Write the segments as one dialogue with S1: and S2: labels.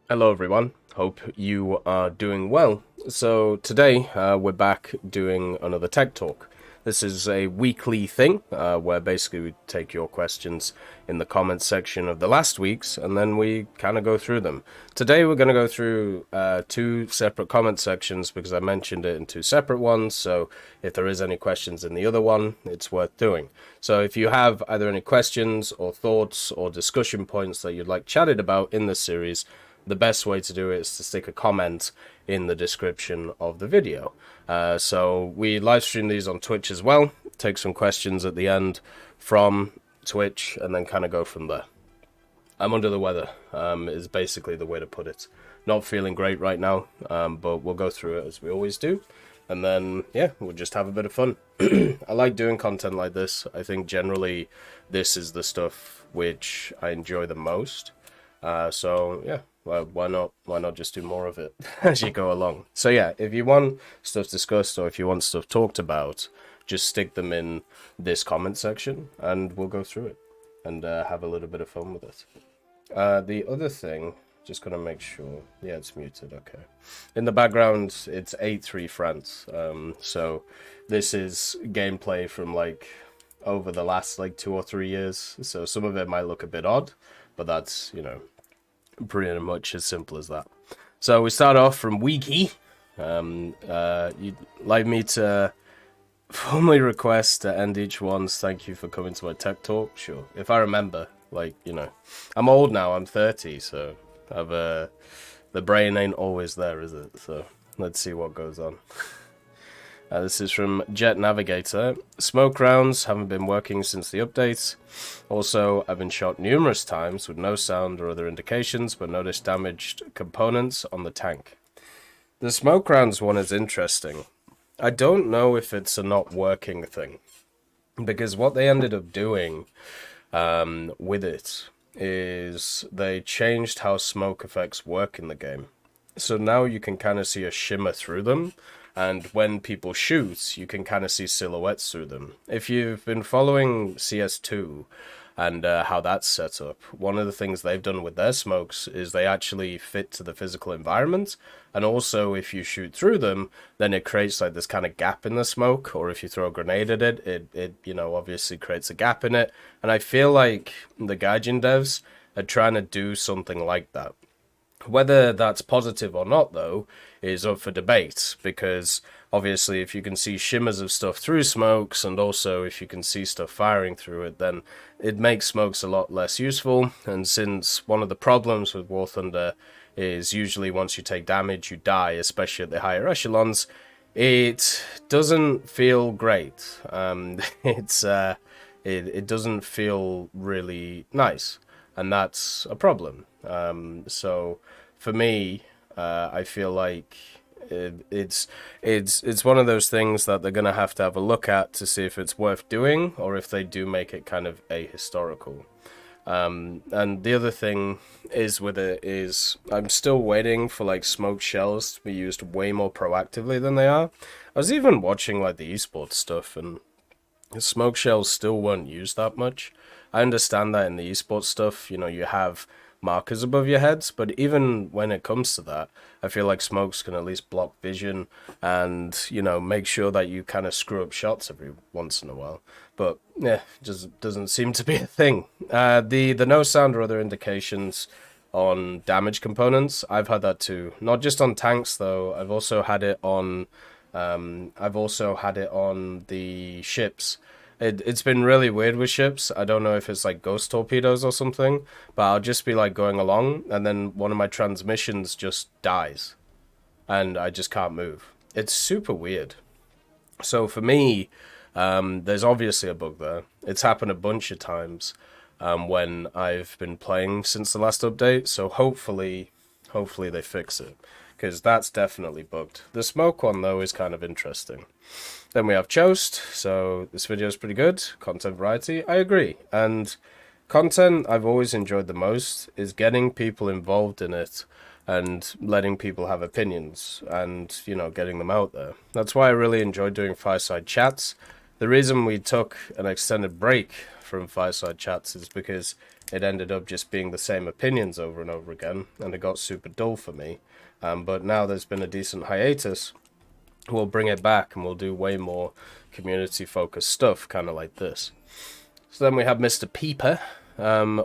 S1: Hello everyone, hope you are doing well. So today we're back doing another tech talk. This is a weekly thing where basically we take your questions in the comments section of the last week's and then we kind of go through them. Today we're going to go through two separate comment sections because I mentioned it in two separate ones, so if there is any questions in the other one, it's worth doing. So if you have either any questions or thoughts or discussion points that you'd like chatted about in this series, the best way to do it is to stick a comment in the description of the video. So we live stream these on Twitch as well, take some questions at the end from Twitch, and then kind of go from there. I'm under the weather, is basically the way to put it. Not feeling great right now, but we'll go through it as we always do. And then, yeah, we'll just have a bit of fun. I like doing content like this. I think generally this is the stuff which I enjoy the most. So yeah, well, why not just do more of it as you go along? So yeah, if you want stuff discussed or if you want stuff talked about, just stick them in this comment section and we'll go through it and have a little bit of fun with it. The other thing, just gonna make sure, yeah, it's muted, okay. In the background, it's 8-3 France, so this is gameplay from like over the last like 2 or 3 years, so some of it might look a bit odd, but that's, you know, pretty much as simple as that. So we start off from Wiki. You'd like me to formally request to end each one's thank you for coming to my tech talk? Sure. If I remember, like, you know, I'm old now, I'm 30, so I've the brain ain't always there, is it? So let's see what goes on. This is from Jet Navigator. Smoke rounds haven't been working since the update. Also, I've been shot numerous times with no sound or other indications, but noticed damaged components on the tank. The smoke rounds one is interesting. I don't know if it's a not working thing, because what they ended up doing with it is they changed how smoke effects work in the game. So now you can kind of see a shimmer through them, and when people shoot, you can kind of see silhouettes through them. If you've been following CS2 and how that's set up, one of the things they've done with their smokes is they actually fit to the physical environment, and also if you shoot through them, then it creates like this kind of gap in the smoke, or if you throw a grenade at it, it you know, obviously creates a gap in it, and I feel like the Gaijin devs are trying to do something like that. Whether that's positive or not, though, is up for debate, because obviously if you can see shimmers of stuff through smokes, and also if you can see stuff firing through it, then it makes smokes a lot less useful, and since one of the problems with War Thunder is usually once you take damage, you die, especially at the higher echelons, it doesn't feel great. It doesn't feel really nice, and that's a problem. So for me, I feel like it's one of those things that they're gonna have to have a look at to see if it's worth doing or if they do make it kind of ahistorical. And the other thing is with it is I'm still waiting for like smoke shells to be used way more proactively than they are. I was even watching like the esports stuff and smoke shells still weren't used that much. I understand that in the esports stuff, you know, you have markers above your heads, but even when it comes to that, I feel like smokes can at least block vision and, you know, make sure that you kind of screw up shots every once in a while. But yeah, just doesn't seem to be a thing. The no sound or other indications on damage components, I've had that too. Not just on tanks though. I've also had it on the ships. It's been really weird with ships. I don't know if it's like ghost torpedoes or something, but I'll just be like going along and then one of my transmissions just dies and I just can't move. It's super weird. So for me, there's obviously a bug there. It's happened a bunch of times when I've been playing since the last update, so hopefully they fix it, because that's definitely bugged. The smoke one, though, is kind of interesting. Then we have Choast, so this video is pretty good. Content variety, I agree. And content I've always enjoyed the most is getting people involved in it and letting people have opinions and, you know, getting them out there. That's why I really enjoyed doing Fireside Chats. The reason we took an extended break from Fireside Chats is because it ended up just being the same opinions over and over again, and it got super dull for me. But now there's been a decent hiatus. We'll bring it back and we'll do way more community-focused stuff, kind of like this. So then we have Mr. Peeper.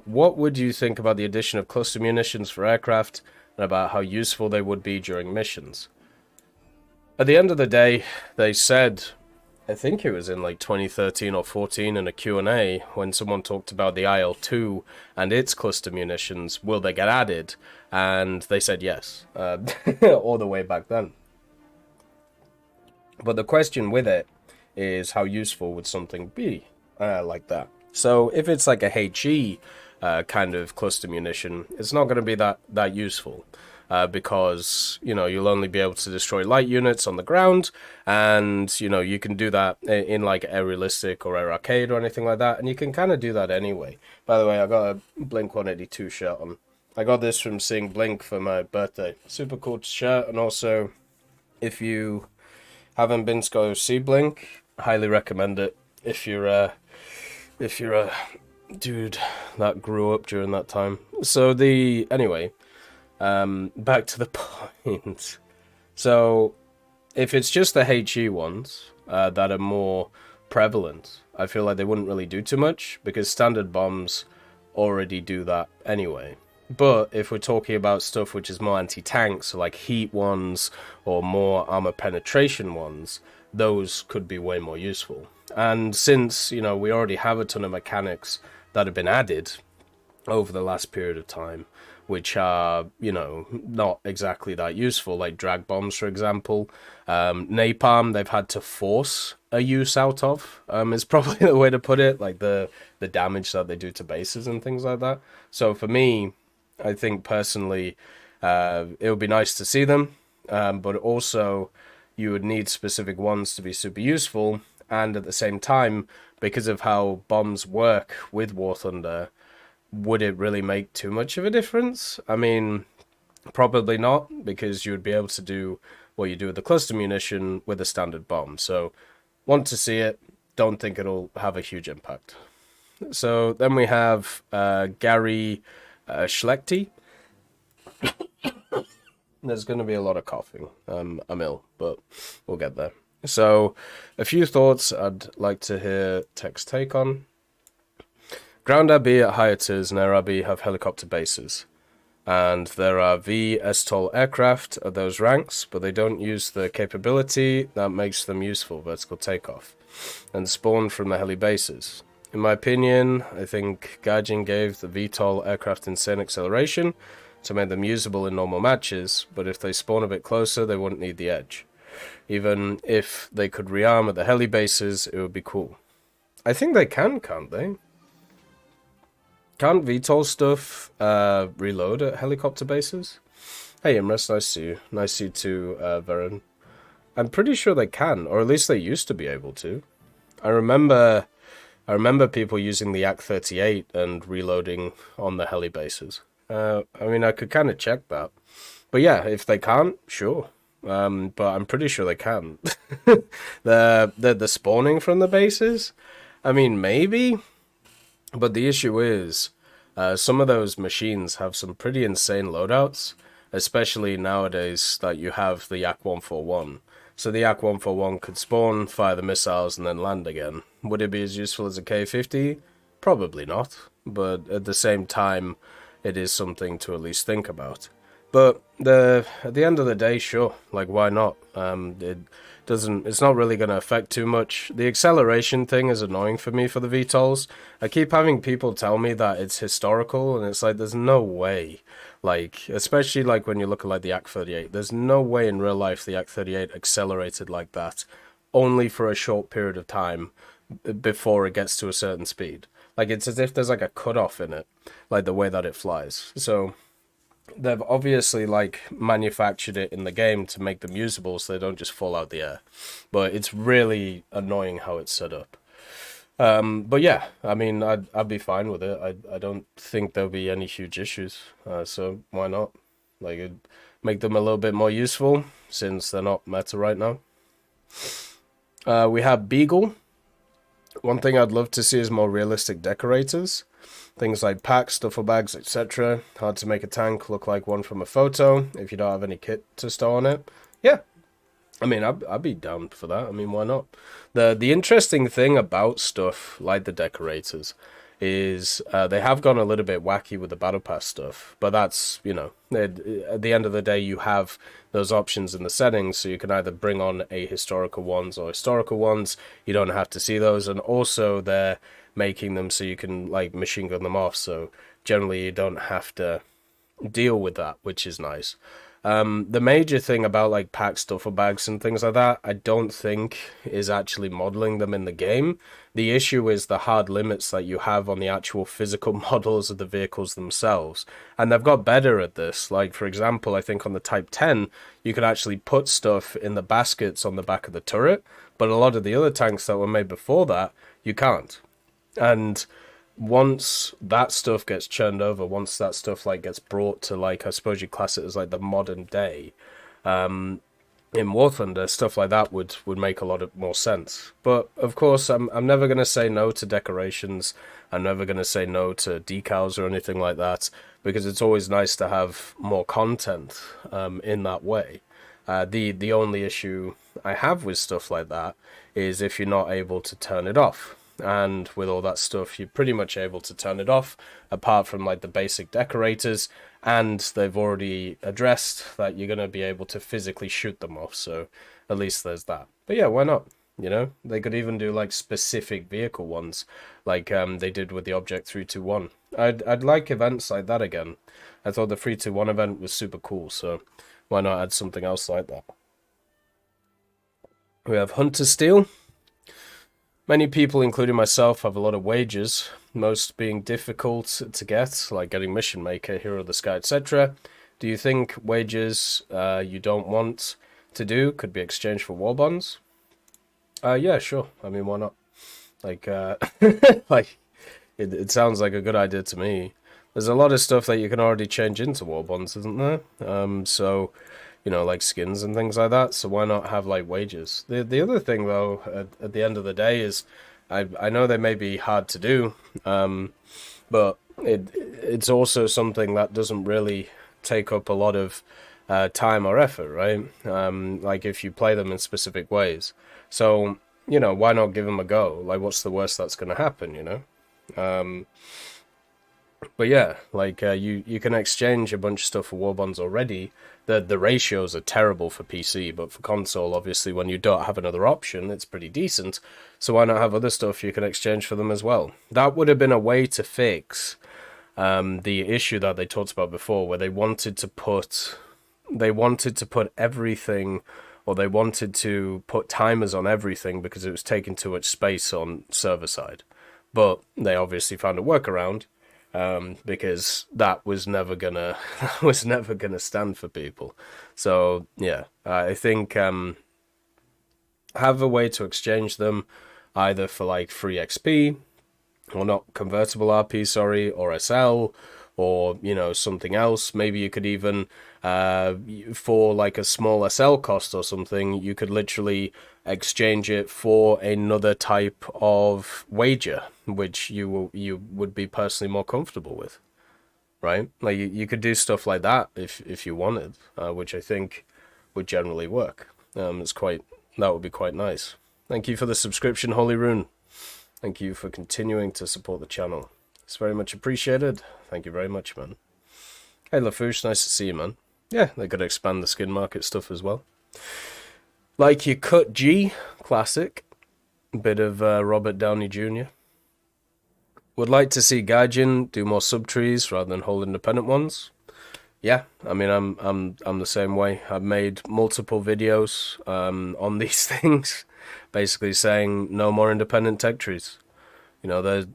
S1: What would you think about the addition of cluster munitions for aircraft, and about how useful they would be during missions? At the end of the day, they said, I think it was in like 2013 or 14 in a Q&A, when someone talked about the IL-2 and its cluster munitions, will they get added? And they said yes, all the way back then. But the question with it is, how useful would something be like that? So if it's like a HE kind of cluster munition, it's not going to be that useful. Because, you know, you'll only be able to destroy light units on the ground, and, you know, you can do that in like Air Realistic or Air Arcade or anything like that, and you can kind of do that anyway. By the way, I got a Blink 182 shirt on. I got this from seeing Blink for my birthday. Super cool shirt, and also, if you haven't been to go see Blink, highly recommend it. If you're a dude that grew up during that time. So anyway, back to the point. So if it's just the HE ones that are more prevalent, I feel like they wouldn't really do too much, because standard bombs already do that anyway. But if we're talking about stuff which is more anti-tank, so like heat ones or more armor penetration ones, those could be way more useful. And since, you know, we already have a ton of mechanics that have been added over the last period of time, which are, you know, not exactly that useful, like drag bombs, for example. Napalm, they've had to force a use out of, is probably the way to put it, like the damage that they do to bases and things like that. So for me, I think personally, it would be nice to see them, but also you would need specific ones to be super useful, and at the same time, because of how bombs work with War Thunder, would it really make too much of a difference? I mean, probably not, because you would be able to do what you do with the cluster munition with a standard bomb. So, want to see it, don't think it'll have a huge impact. So then we have Gary Schlechte. There's going to be a lot of coughing. I'm ill, but we'll get there. So, a few thoughts I'd like to hear TEC's take on. Ground AB at higher tiers and Air AB have helicopter bases, and there are VTOL aircraft at those ranks, but they don't use the capability that makes them useful, vertical takeoff, and spawn from the heli bases. In my opinion, I think Gaijin gave the VTOL aircraft insane acceleration to make them usable in normal matches, but if they spawn a bit closer, they wouldn't need the edge. Even if they could rearm at the heli bases, it would be cool. I think they can, can't they? Can't VTOL stuff reload at helicopter bases? Hey Imrus, nice to see you. Nice to see you too, Varen. I'm pretty sure they can, or at least they used to be able to. I remember people using the AK-38 and reloading on the heli bases. I mean, I could kind of check that. But yeah, if they can't, sure. But I'm pretty sure they can. the spawning from the bases? I mean, maybe. But the issue is, some of those machines have some pretty insane loadouts, especially nowadays that you have the Yak-141. So the Yak-141 could spawn, fire the missiles, and then land again. Would it be as useful as a K-50? Probably not, but at the same time, it is something to at least think about. But at the end of the day, sure, like why not? It's not really going to affect too much. The acceleration thing is annoying for me for the VTOLs. I keep having people tell me that it's historical, and it's like, there's no way. Like, especially like when you look at like the AK-38, there's no way in real life the AK-38 accelerated like that, only for a short period of time before it gets to a certain speed. Like, it's as if there's like a cutoff in it, like the way that it flies. So they've obviously like manufactured it in the game to make them usable so they don't just fall out the air. But it's really annoying how it's set up. But yeah, I mean, I'd be fine with it. I don't think there'll be any huge issues. So why not? Like, it'd make them a little bit more useful since they're not meta right now. We have Beagle. One thing I'd love to see is more realistic decorators. Things like packs, duffel bags, etc. Hard to make a tank look like one from a photo if you don't have any kit to stow on it. Yeah, I mean, I'd be down for that. I mean, why not? The interesting thing about stuff like the Decorators is they have gone a little bit wacky with the Battle Pass stuff, but that's, you know, at the end of the day, you have those options in the settings, so you can either bring on ahistorical ones or historical ones. You don't have to see those, and also they're making them so you can, like, machine gun them off, so generally you don't have to deal with that, which is nice. The major thing about like pack duffel bags and things like that, I don't think is actually modeling them in the game. The issue is the hard limits that you have on the actual physical models of the vehicles themselves. And they've got better at this. Like, for example, I think on the Type 10, you could actually put stuff in the baskets on the back of the turret, but a lot of the other tanks that were made before that, you can't. And once that stuff gets churned over, once that stuff like gets brought to, like, I suppose you class it as like the modern day, in War Thunder, stuff like that would make a lot of more sense. But of course, I'm never gonna say no to decorations. I'm never gonna say no to decals or anything like that, because it's always nice to have more content in that way. The only issue I have with stuff like that is if you're not able to turn it off. And with all that stuff, you're pretty much able to turn it off, apart from like the basic decorators, and they've already addressed that you're going to be able to physically shoot them off, so at least there's that. But yeah, why not? You know, they could even do like specific vehicle ones, like they did with the Object 321. I'd like events like that again. I thought the 321 event was super cool, so why not add something else like that? We have Hunter Steel. Many people, including myself, have a lot of wages, most being difficult to get, like getting Mission Maker, Hero of the Sky, etc. Do you think wages you don't want to do could be exchanged for war bonds? Yeah, sure. I mean, why not? Like, like it sounds like a good idea to me. There's a lot of stuff that you can already change into war bonds, isn't there? So, you know, like skins and things like that. So why not have like wages? The other thing though, at the end of the day, is I know they may be hard to do, but it's also something that doesn't really take up a lot of time or effort, right? Like if you play them in specific ways. So, you know, why not give them a go? Like, what's the worst that's going to happen, you know? But yeah, like you can exchange a bunch of stuff for war bonds already. The ratios are terrible for PC, but for console, obviously, when you don't have another option, it's pretty decent. So why not have other stuff you can exchange for them as well? That would have been a way to fix the issue that they talked about before, where they wanted to put everything, or they wanted to put timers on everything because it was taking too much space on server side. But they obviously found a workaround. Because that was never gonna stand for people. So yeah, I think have a way to exchange them, either for like free XP, or not convertible RP, sorry, or SL, or you know, something else. Maybe you could even for like a small SL cost or something, you could literally exchange it for another type of wager, which you would be personally more comfortable with, right? Like you could do stuff like that if you wanted, which I think would generally work. That would be quite nice. Thank you for the subscription, Holy Rune. Thank you for continuing to support the channel. It's very much appreciated. Thank you very much, man. Hey, Lafouche, nice to see you, man. Yeah, they could expand the skin market stuff as well. Like your Cut G, classic. Bit of Robert Downey Jr. Would like to see Gaijin do more sub-trees rather than whole independent ones. Yeah, I mean, I'm the same way. I've made multiple videos on these things, basically saying no more independent tech trees. You know,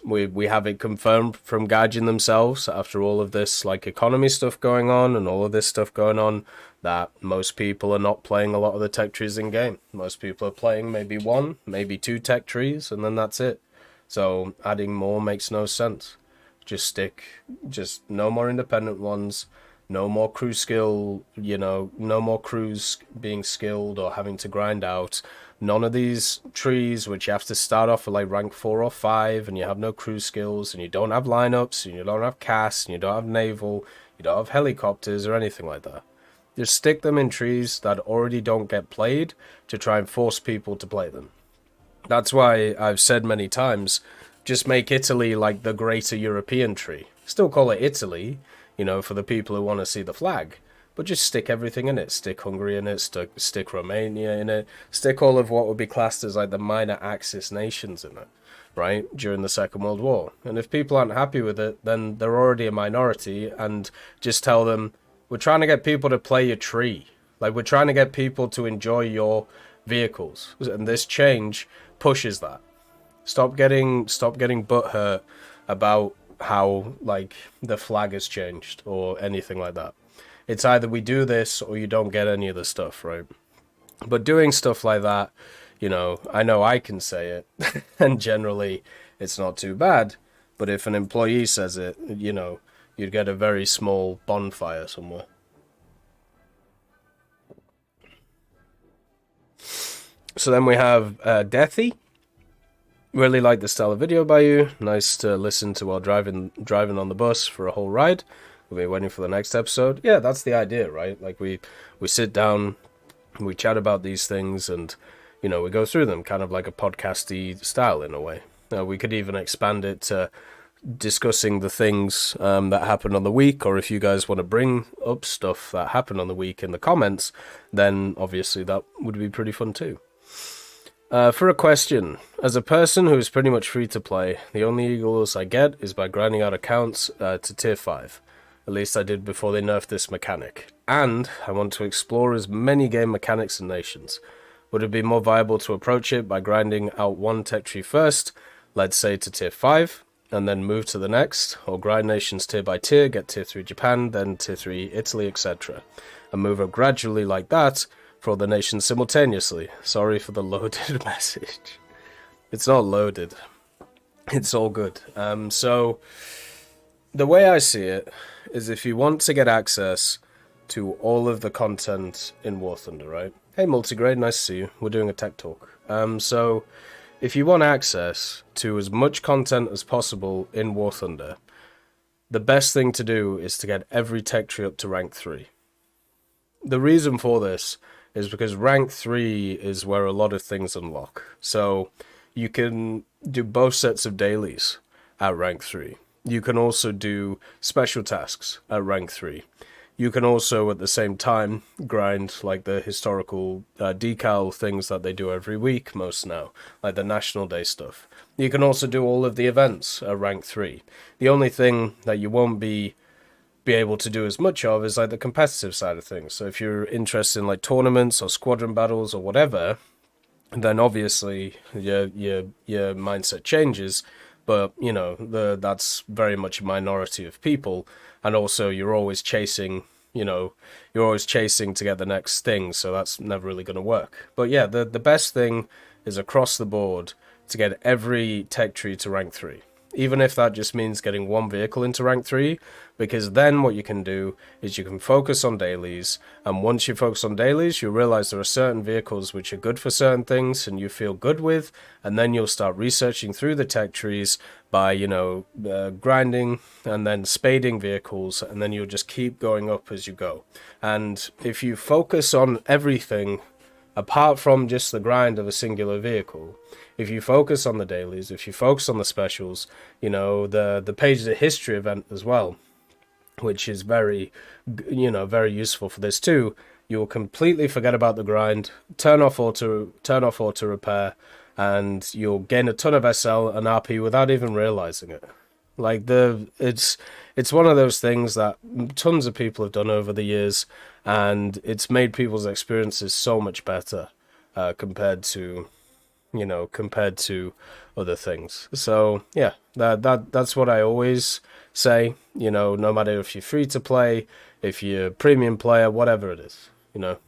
S1: we have it confirmed from Gaijin themselves after all of this like economy stuff going on and all of this stuff going on, that most people are not playing a lot of the tech trees in game. Most people are playing maybe one, maybe two tech trees, and then that's it. So adding more makes no sense. Just no more independent ones, no more crew skill, you know, no more crews being skilled or having to grind out. None of these trees, which you have to start off with like rank 4 or 5, and you have no crew skills, and you don't have lineups, and you don't have CAS, and you don't have Naval, you don't have helicopters or anything like that. Just stick them in trees that already don't get played to try and force people to play them. That's why I've said many times, just make Italy like the greater European tree. Still call it Italy, for the people who want to see the flag. But just stick everything in it. Stick Hungary in it, stick Romania in it, stick all of what would be classed as like the minor Axis nations in it, right, during the Second World War. And if people aren't happy with it, then they're already a minority, and just tell them, we're trying to get people to play your tree. Like, we're trying to get people to enjoy your vehicles. And this change pushes that. Stop getting butthurt about how, like, the flag has changed or anything like that. It's either we do this or you don't get any of the stuff, right? But doing stuff like that, I know I can say it, and generally it's not too bad. But if an employee says it, you'd get a very small bonfire somewhere. So then we have Deathy. Really like the style of video by you. Nice to listen to while driving on the bus for a whole ride. We'll be waiting for the next episode. Yeah, that's the idea, right? Like, we sit down, we chat about these things, and, we go through them, kind of like a podcasty style in a way. We could even expand it to discussing the things that happened on the week, or if you guys want to bring up stuff that happened on the week in the comments, then obviously that would be pretty fun too. For a question, as a person who is pretty much free to play, the only eagles I get is by grinding out accounts to tier 5. At least I did before they nerfed this mechanic. And I want to explore as many game mechanics and nations. Would it be more viable to approach it by grinding out one tech tree first, let's say to tier 5, and then move to the next, or grind nations tier by tier, get tier 3 Japan, then tier 3 Italy, etc. And move up gradually like that for all the nations simultaneously? Sorry for the loaded message. It's not loaded. It's all good. So the way I see it is, if you want to get access to all of the content in War Thunder, right? Hey, Multigrade, nice to see you. We're doing a tech talk. So if you want access to as much content as possible in War Thunder, the best thing to do is to get every tech tree up to rank 3. The reason for this is because rank 3 is where a lot of things unlock. So you can do both sets of dailies at rank 3. You can also do special tasks at rank 3. You can also, at the same time, grind like the historical decal things that they do every week most now, like the National Day stuff. You can also do all of the events at rank 3. The only thing that you won't be able to do as much of is like the competitive side of things. So if you're interested in like tournaments or squadron battles or whatever, then obviously your mindset changes. But, that's very much a minority of people. And also you're always chasing to get the next thing. So that's never really going to work. But yeah, the best thing is across the board to get every tech tree to rank 3. Even if that just means getting one vehicle into rank 3, because then what you can do is you can focus on dailies, and once you focus on dailies, you realize there are certain vehicles which are good for certain things and you feel good with, and then you'll start researching through the tech trees by, grinding and then spading vehicles, and then you'll just keep going up as you go. And if you focus on everything apart from just the grind of a singular vehicle, if you focus on the dailies, if you focus on the specials, the Page of the History event as well, which is very useful for this too, you will completely forget about the grind, turn off auto repair, and you'll gain a ton of SL and RP without even realizing it. Like, it's one of those things that tons of people have done over the years, and it's made people's experiences so much better compared to other things. So yeah, that's what I always say. No matter if you're free to play, if you're a premium player, whatever it is,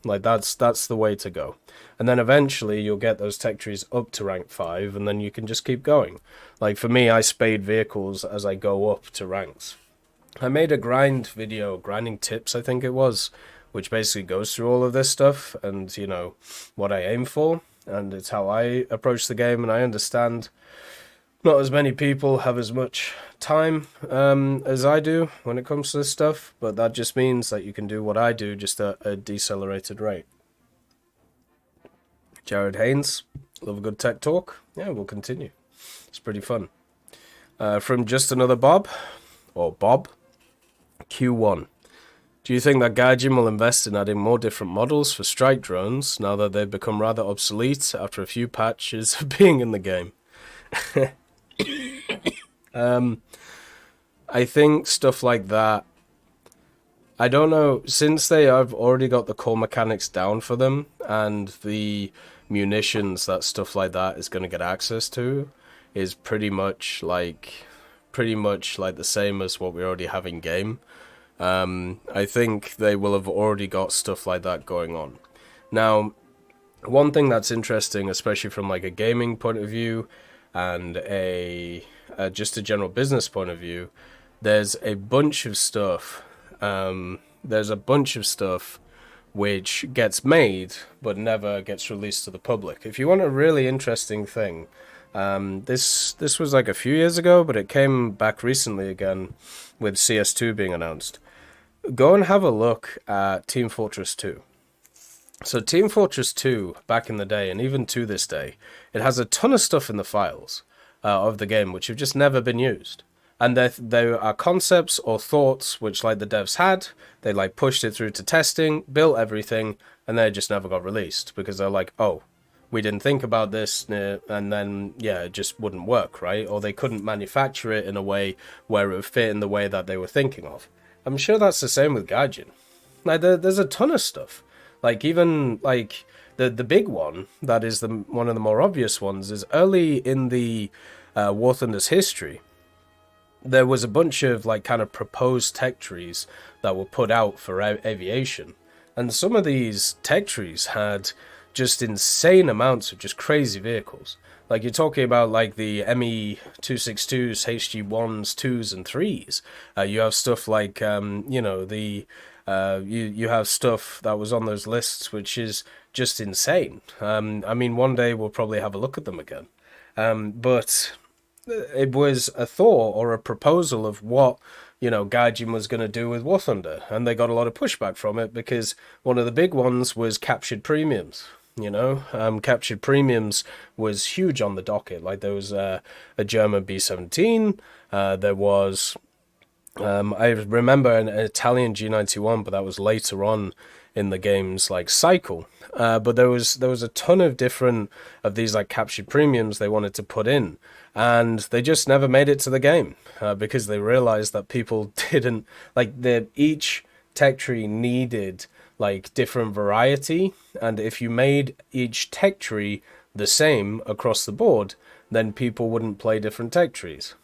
S1: like that's the way to go. And then eventually you'll get those tech trees up to rank 5, and then you can just keep going. Like for me, I spade vehicles as I go up to ranks. I made a grinding tips, I think it was, which basically goes through all of this stuff and what I aim for. and it's how I approach the game, and I understand not as many people have as much time as I do when it comes to this stuff, but that just means that you can do what I do, just at a decelerated rate. Jared Haynes, love a good tech talk. Yeah, we'll continue. It's pretty fun. From Just Another Bob, or Bob, Q1. Do you think that Gaijin will invest in adding more different models for strike drones now that they've become rather obsolete after a few patches of being in the game? I think stuff like that, I don't know, since they have already got the core mechanics down for them and the munitions that stuff like that is going to get access to is pretty much like the same as what we already have in game. I think they will have already got stuff like that going on. Now, one thing that's interesting, especially from like a gaming point of view and just a general business point of view, there's a bunch of stuff. Which gets made but never gets released to the public. If you want a really interesting thing, this was like a few years ago, but it came back recently again with CS2 being announced. Go and have a look at Team Fortress 2. So Team Fortress 2, back in the day, and even to this day, it has a ton of stuff in the files of the game which have just never been used. And there are concepts or thoughts which, like, the devs had, they, like, pushed it through to testing, built everything, and they just never got released, because they're like, oh, we didn't think about this, and then, yeah, it just wouldn't work, right? Or they couldn't manufacture it in a way where it would fit in the way that they were thinking of. I'm sure that's the same with Gaijin. Like, there's a ton of stuff. Like, even, like, the big one, that is one of the more obvious ones, is early in the War Thunder's history, there was a bunch of, like, kind of proposed tech trees that were put out for aviation. And some of these tech trees had just insane amounts of just crazy vehicles. Like, you're talking about, like, the ME-262s, HG-1s, 2s, and 3s. You have stuff like, you have stuff that was on those lists which is just insane. I mean, one day we'll probably have a look at them again. But it was a thought or a proposal of what, Gaijin was going to do with War Thunder, and they got a lot of pushback from it because one of the big ones was captured premiums. Captured premiums was huge on the docket. Like, there was a German B-17, there was, I remember an Italian G91, but that was later on in the game's, like, cycle. But there was a ton of different of these, like, captured premiums they wanted to put in, and they just never made it to the game because they realized that people didn't, like, each tech tree needed, like, different variety, and if you made each tech tree the same across the board, then people wouldn't play different tech trees.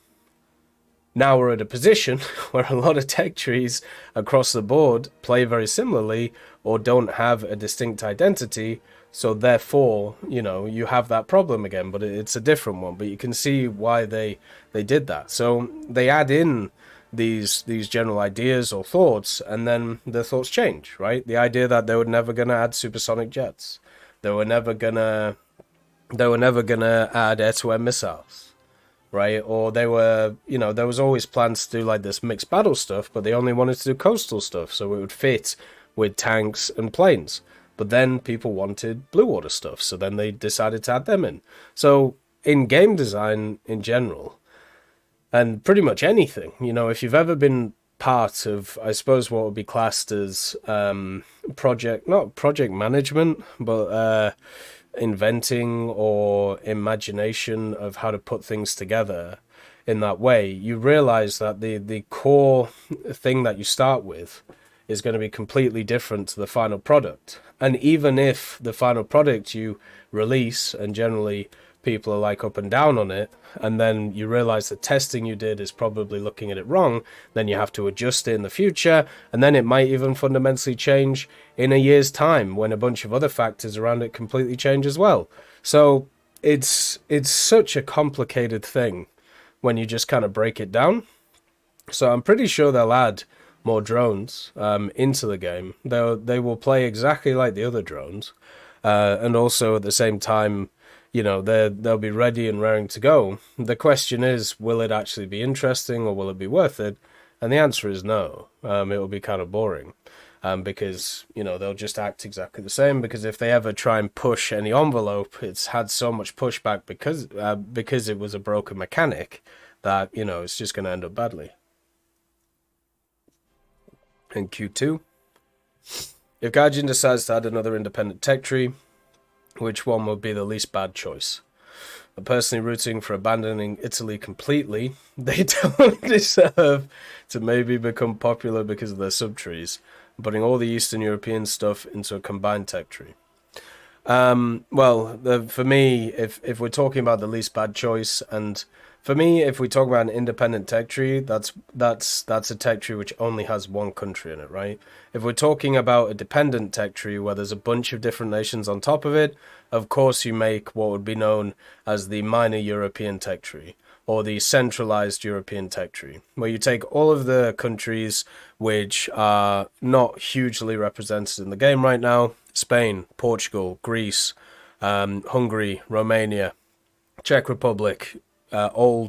S1: Now we're at a position where a lot of tech trees across the board play very similarly or don't have a distinct identity, so therefore, you have that problem again, but it's a different one. But you can see why they did that. So they add in these general ideas or thoughts, and then the thoughts change, right? The idea that they were never going to add supersonic jets. They were never gonna add air-to-air missiles, right? Or they were, there was always plans to do, like, this mixed battle stuff, but they only wanted to do coastal stuff, so it would fit with tanks and planes. But then people wanted blue water stuff, so then they decided to add them in. So in game design in general, and pretty much anything, if you've ever been part of, I suppose, what would be classed as not project management, but inventing or imagination of how to put things together in that way, you realize that the core thing that you start with is going to be completely different to the final product. And even if the final product you release, and generally people are, like, up and down on it, and then you realize the testing you did is probably looking at it wrong, then you have to adjust it in the future, and then it might even fundamentally change in a year's time when a bunch of other factors around it completely change as well. So it's such a complicated thing when you just kind of break it down. So I'm pretty sure they'll add more drones into the game. They will play exactly like the other drones. And also at the same time, they'll be ready and raring to go. The question is, will it actually be interesting or will it be worth it? And the answer is no. It will be kind of boring. Because, they'll just act exactly the same, because if they ever try and push any envelope, it's had so much pushback because it was a broken mechanic that, it's just going to end up badly. In Q2, if Gaijin decides to add another independent tech tree, which one would be the least bad choice? I'm personally rooting for abandoning Italy completely. They don't deserve to maybe become popular because of their subtrees, putting all the Eastern European stuff into a combined tech tree. For me, if we're talking about the least bad choice, and for me, if we talk about an independent tech tree, that's a tech tree which only has one country in it, right? If we're talking about a dependent tech tree where there's a bunch of different nations on top of it, of course you make what would be known as the minor European tech tree, or the centralized European tech tree, where you take all of the countries which are not hugely represented in the game right now: Spain, Portugal, Greece, Hungary, Romania, Czech Republic, EVGA,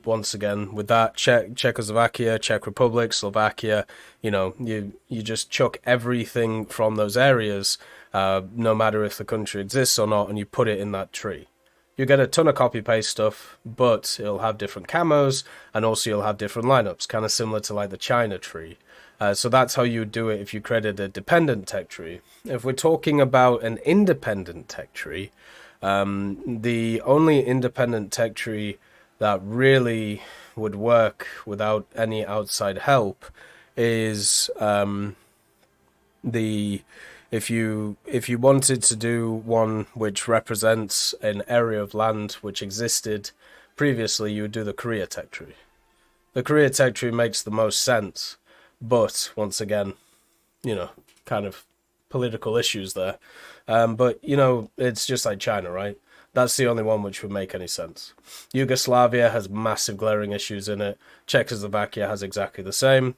S1: once again, with that, Czechoslovakia, Czech Republic, Slovakia, you just chuck everything from those areas, no matter if the country exists or not, and you put it in that tree. You get a ton of copy-paste stuff, but it'll have different camos, and also you'll have different lineups, kind of similar to like the China tree. So that's how you do it if you created a dependent tech tree. If we're talking about an independent tech tree, the only independent tech tree that really would work without any outside help is if you wanted to do one which represents an area of land which existed previously, you would do the Korea tech tree. The Korea tech tree makes the most sense, but once again, kind of political issues there. But it's just like China, right? That's the only one which would make any sense. Yugoslavia has massive glaring issues in it. Czechoslovakia has exactly the same.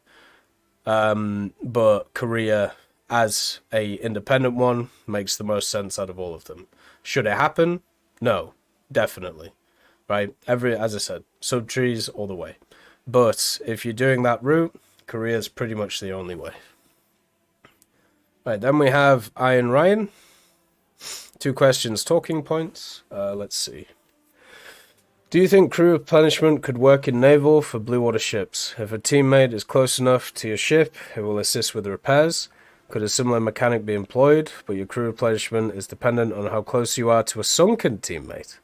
S1: But Korea, as a independent one, makes the most sense out of all of them. Should it happen? No, definitely. Right? As I said, subtrees all the way. But if you're doing that route, Korea is pretty much the only way. Right, then we have Iron Ryan. 2 questions, talking points. Let's see. Do you think crew replenishment could work in Naval for blue water ships? If a teammate is close enough to your ship, it will assist with repairs. Could a similar mechanic be employed, but your crew replenishment is dependent on how close you are to a sunken teammate?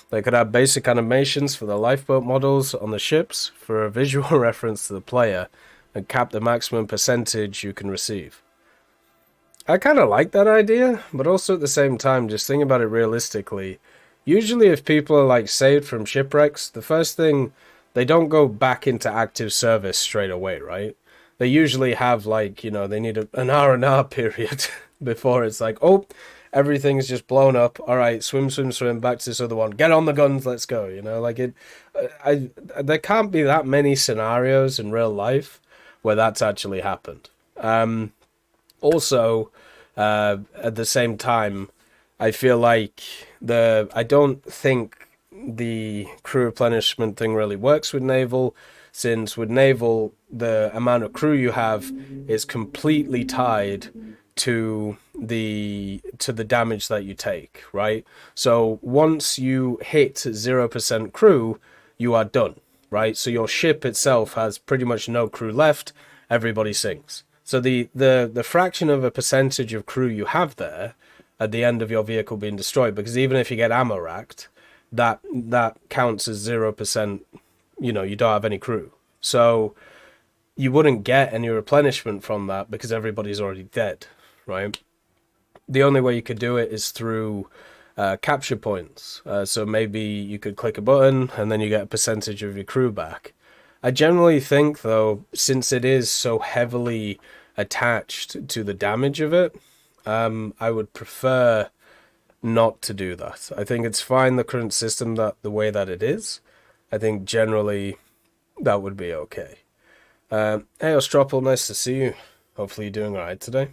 S1: They could have basic animations for the lifeboat models on the ships for a visual reference to the player, and cap the maximum percentage you can receive. I kind of like that idea, but also at the same time, just think about it realistically. Usually if people are like saved from shipwrecks, the first thing, they don't go back into active service straight away, right? They usually have like, they need an R&R period before it's like, oh, everything's just blown up. All right, swim, back to this other one. Get on the guns, let's go. There can't be that many scenarios in real life where that's actually happened. Also, at the same time, I feel like I don't think the crew replenishment thing really works with Naval, since with Naval, the amount of crew you have is completely tied to the damage that you take, right? So once you hit 0% crew, you are done, right? So your ship itself has pretty much no crew left, everybody sinks. So the fraction of a percentage of crew you have there at the end of your vehicle being destroyed, because even if you get ammo racked, that counts as 0%, you don't have any crew. So you wouldn't get any replenishment from that because everybody's already dead, right? The only way you could do it is through capture points. So maybe you could click a button and then you get a percentage of your crew back. I generally think, though, since it is so heavily attached to the damage of it, I would prefer not to do that. I think it's fine, the current system, that the way that it is. I think generally that would be okay. Hey Ostropple, nice to see you. Hopefully you're doing alright today.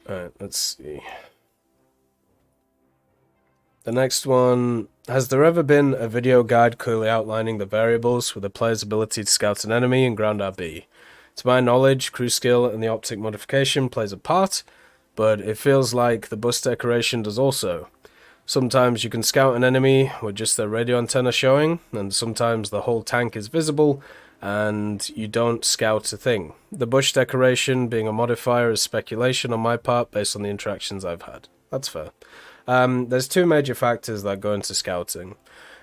S1: Alright, let's see. The next one, has there ever been a video guide clearly outlining the variables for the player's ability to scout an enemy and ground RB? To my knowledge, crew skill and the optic modification plays a part, but it feels like the bus decoration does also. Sometimes you can scout an enemy with just their radio antenna showing, and sometimes the whole tank is visible, and you don't scout a thing. The bush decoration being a modifier is speculation on my part based on the interactions I've had. That's fair. There's two major factors that go into scouting.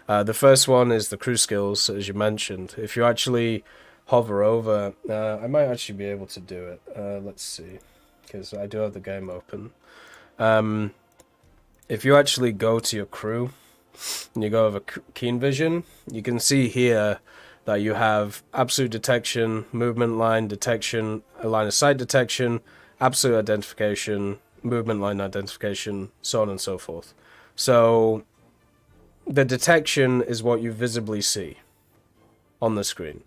S1: The first one is the crew skills, as you mentioned. If you actually hover over, I might actually be able to do it. Let's see, because I do have the game open. If you actually go to your crew and you go over keen vision, you can see here that you have absolute detection, movement line detection, a line of sight detection, absolute identification, movement line identification, so on and so forth. So the detection is what you visibly see on the screen.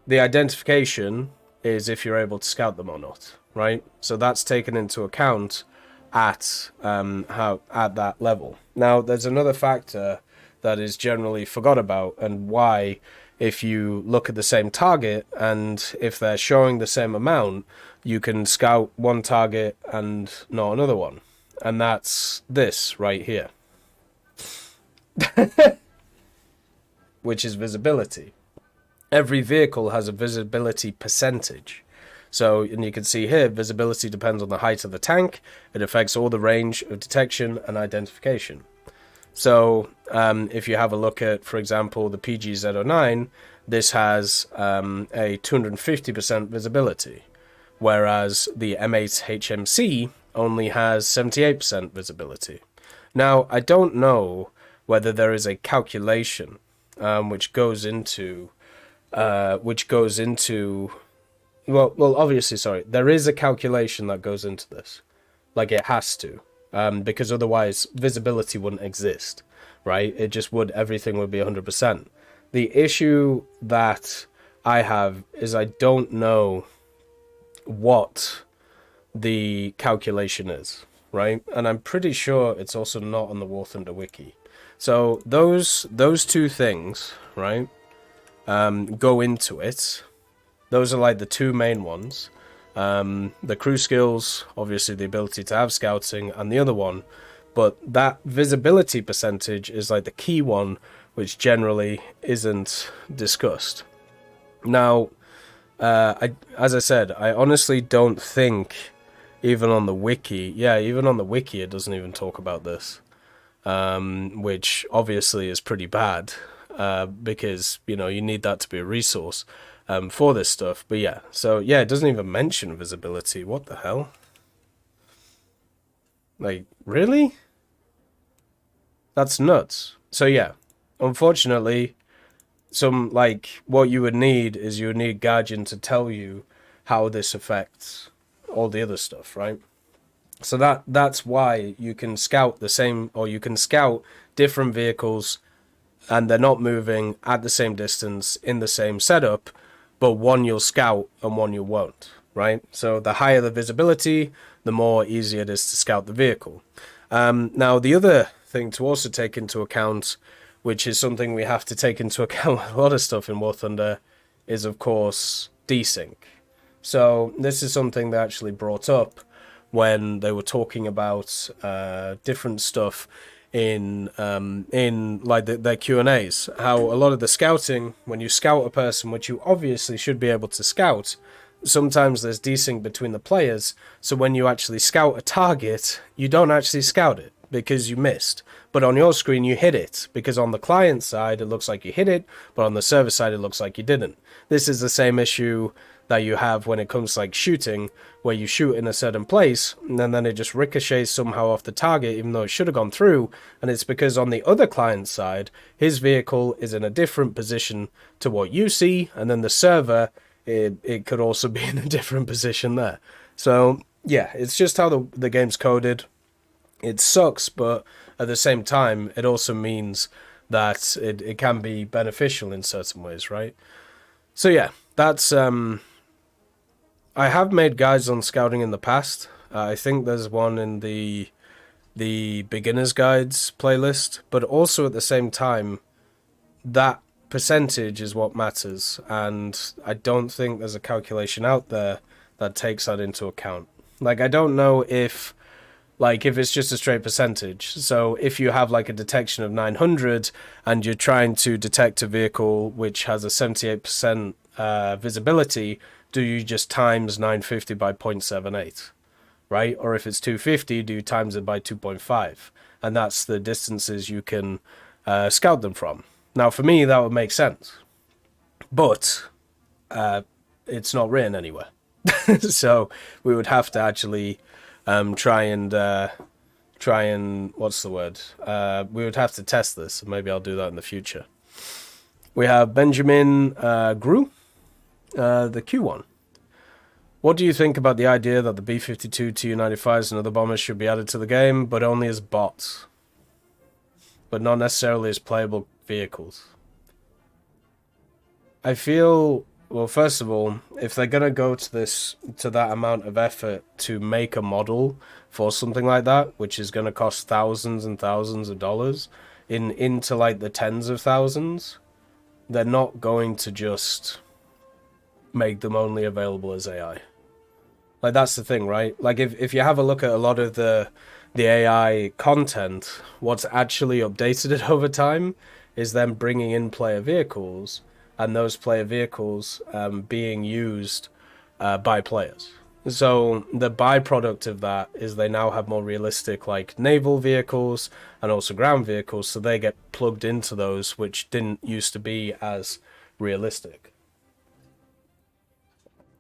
S1: The identification is if you're able to scout them or not, right? So that's taken into account at that level. Now, there's another factor that is generally forgot about, and why, if you look at the same target and if they're showing the same amount, you can scout one target and not another one. And that's this right here. Which is visibility. Every vehicle has a visibility percentage. So, and you can see here, visibility depends on the height of the tank. It affects all the range of detection and identification. So, if you have a look at, for example, the PG-Z09, this has a 250% visibility, whereas the M8 HMC only has 78% visibility. Now, I don't know whether there is a calculation which goes into well, obviously, sorry, there is a calculation that goes into this. Like, it has to. Because otherwise, visibility wouldn't exist, right? It just would, everything would be 100%. The issue that I have is I don't know what the calculation is, right? And I'm pretty sure it's also not on the War Thunder wiki. So those two things, right, go into it. Those are like the two main ones. The crew skills, obviously the ability to have scouting, and the other one. But that visibility percentage is like the key one, which generally isn't discussed. Now, as I said, I honestly don't think, even on the wiki, it doesn't even talk about this. Which obviously is pretty bad, because, you know, you need that to be a resource for this stuff. But yeah, so yeah, it doesn't even mention visibility. What the hell? Like, really? That's nuts. So yeah, unfortunately, what you would need is you would need Guardian to tell you how this affects all the other stuff, right? So that's why you can scout the same, or you can scout different vehicles and they're not moving at the same distance in the same setup, but one you'll scout and one you won't, right? So the higher the visibility, the more easier it is to scout the vehicle. Now, the other thing to also take into account, which is something we have to take into account with a lot of stuff in War Thunder, is, of course, desync. So this is something they actually brought up when they were talking about different stuff in like their Q&As, how a lot of the scouting, when you scout a person, which you obviously should be able to scout, sometimes there's desync between the players, so when you actually scout a target, you don't actually scout it because you missed. But on your screen, you hit it, because on the client side, it looks like you hit it, but on the server side, it looks like you didn't. This is the same issue that you have when it comes to like shooting, where you shoot in a certain place, and then it just ricochets somehow off the target, even though it should have gone through, and it's because on the other client side, his vehicle is in a different position to what you see, and then the server, it could also be in a different position there. So, yeah, it's just how the game's coded. It sucks, but at the same time, it also means that it can be beneficial in certain ways, right? So, yeah, that's... I have made guides on scouting in the past. I think there's one in the beginner's guides playlist, but also at the same time, that percentage is what matters, and I don't think there's a calculation out there that takes that into account. Like, I don't know if it's just a straight percentage. So if you have like a detection of 900 and you're trying to detect a vehicle which has a 78% visibility, do you just times 950 by 0.78, right? Or if it's 250, do you times it by 2.5? And that's the distances you can scout them from. Now, for me, that would make sense. But it's not written anywhere. So we would have to actually try and what's the word? We would have to test this. Maybe I'll do that in the future. We have Benjamin Grew, the Q1. What do you think about the idea that the B-52, Tu-95s, and other bombers should be added to the game, but only as bots, but not necessarily as playable vehicles? I feel, well, first of all, if they're gonna go to that amount of effort to make a model for something like that, which is gonna cost thousands and thousands of dollars, into like the tens of thousands, they're not going to just make them only available as AI. Like, that's the thing, right? Like, if you have a look at a lot of the AI content, what's actually updated it over time is them bringing in player vehicles, and those player vehicles being used by players. So the byproduct of that is they now have more realistic, like, naval vehicles and also ground vehicles, so they get plugged into those, which didn't used to be as realistic.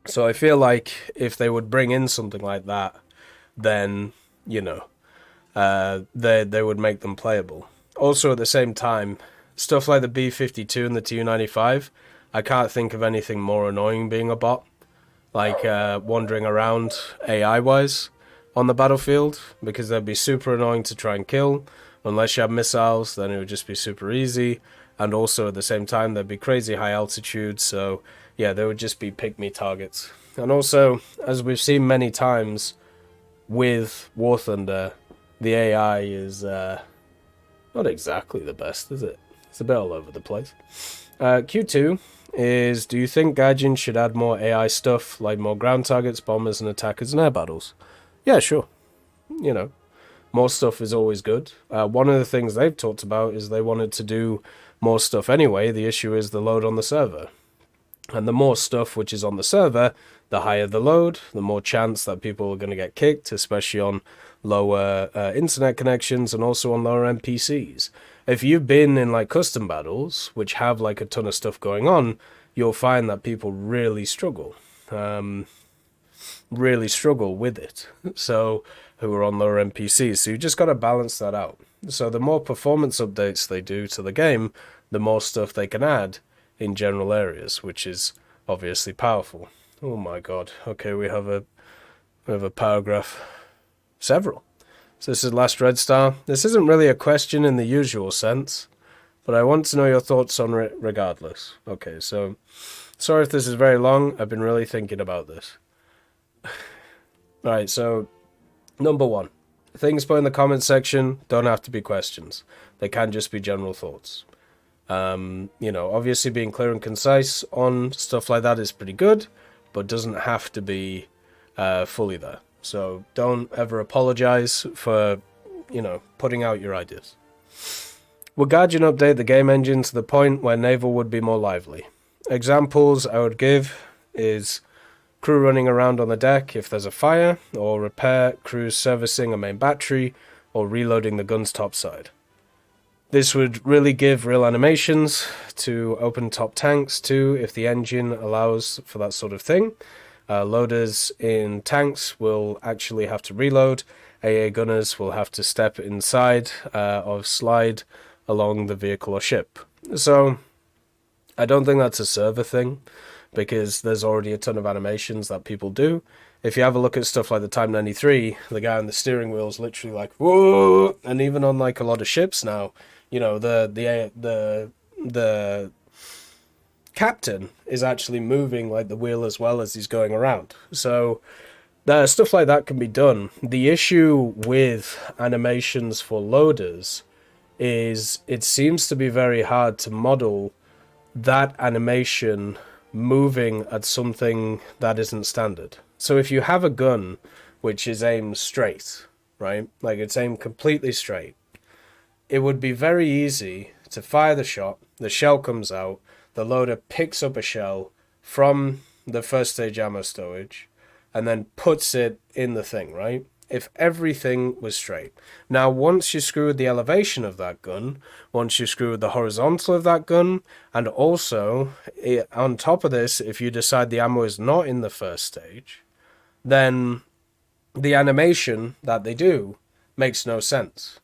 S1: So I feel like if they would bring in something like that, then, you know, they would make them playable. Also, at the same time, stuff like the B-52 and the Tu-95, I can't think of anything more annoying being a bot, like wandering around AI-wise on the battlefield, because they'd be super annoying to try and kill. Unless you have missiles, then it would just be super easy. And also, at the same time, they'd be crazy high altitude, so yeah, they would just be pick-me targets. And also, as we've seen many times with War Thunder, the AI is not exactly the best, is it? It's a bit all over the place. Q2 is, do you think Gaijin should add more AI stuff, like more ground targets, bombers, and attackers in air battles? Yeah, sure. You know, more stuff is always good. One of the things they've talked about is they wanted to do more stuff anyway. The issue is the load on the server. And the more stuff which is on the server, the higher the load, the more chance that people are going to get kicked, especially on lower internet connections and also on lower NPCs. If you've been in like custom battles, which have like a ton of stuff going on, you'll find that people really struggle. Really struggle with it. So, who are on lower NPCs. So you just got to balance that out. So the more performance updates they do to the game, the more stuff they can add in general areas, which is obviously powerful. Oh my god. Okay, we have a paragraph. Several. So this is Last Red Star. This isn't really a question in the usual sense, but I want to know your thoughts on it regardless. Okay, so sorry if this is very long. I've been really thinking about this. Alright, so number one. Things put in the comments section don't have to be questions. They can just be general thoughts. You know, obviously being clear and concise on stuff like that is pretty good, but doesn't have to be fully there. So don't ever apologize for, you know, putting out your ideas. Would Guardian update the game engine to the point where Naval would be more lively? Examples I would give is crew running around on the deck if there's a fire, or repair crews servicing a main battery, or reloading the gun's topside. This would really give real animations to open top tanks too, if the engine allows for that sort of thing. Loaders in tanks will actually have to reload. AA gunners will have to step inside or slide along the vehicle or ship. So I don't think that's a server thing, because there's already a ton of animations that people do. If you have a look at stuff like the Type 93, the guy on the steering wheel is literally like, whoa! And even on like a lot of ships now, you know, the captain is actually moving like the wheel as well as he's going around. So Stuff like that can be done. The issue with animations for loaders is it seems to be very hard to model that animation moving at something that isn't standard. So if you have a gun which is aimed straight, right? Like it's aimed completely straight, it would be very easy to fire the shot, the shell comes out, the loader picks up a shell from the first stage ammo stowage, and then puts it in the thing, right? If everything was straight. Now, once you screw with the elevation of that gun, once you screw with the horizontal of that gun, and also, on top of this, if you decide the ammo is not in the first stage, then the animation that they do makes no sense.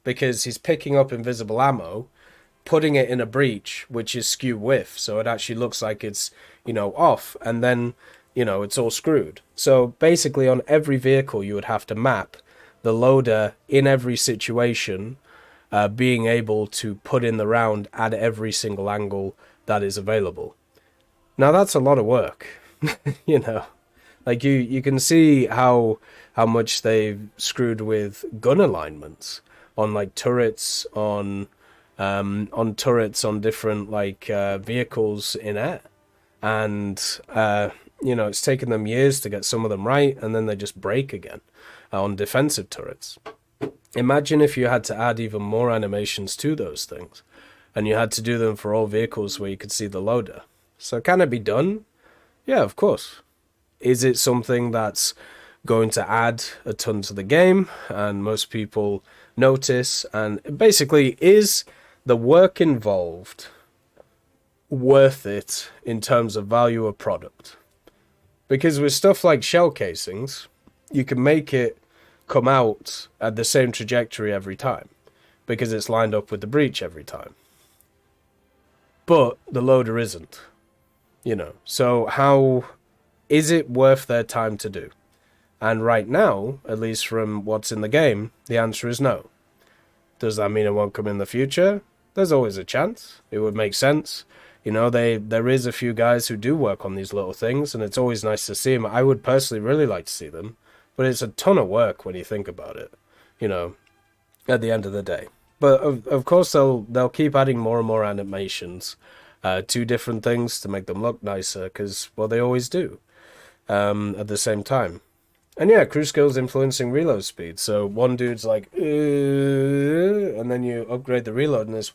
S1: Because he's picking up invisible ammo, putting it in a breech, which is skew whiff, so it actually looks like it's, off, and then it's all screwed. So basically on every vehicle you would have to map the loader in every situation, being able to put in the round at every single angle that is available. Now that's a lot of work, Like you can see how much they've screwed with gun alignments on like turrets, on turrets on different vehicles in air. And it's taken them years to get some of them right, and then they just break again on defensive turrets. Imagine if you had to add even more animations to those things, and you had to do them for all vehicles where you could see the loader. So can it be done? Yeah, of course. Is it something that's going to add a ton to the game, and most people notice? And basically, is the work involved worth it in terms of value of product? Because with stuff like shell casings, you can make it come out at the same trajectory every time because it's lined up with the breech every time. But the loader isn't, So how is it worth their time to do? And right now, at least from what's in the game, the answer is no. Does that mean it won't come in the future? There's always a chance. It would make sense. There is a few guys who do work on these little things, and it's always nice to see them. I would personally really like to see them, but it's a ton of work when you think about it, at the end of the day. But of course, they'll keep adding more and more animations to different things to make them look nicer, because, well, they always do at the same time. And yeah, crew skills influencing reload speed. So one dude's like, and then you upgrade the reload, and it's...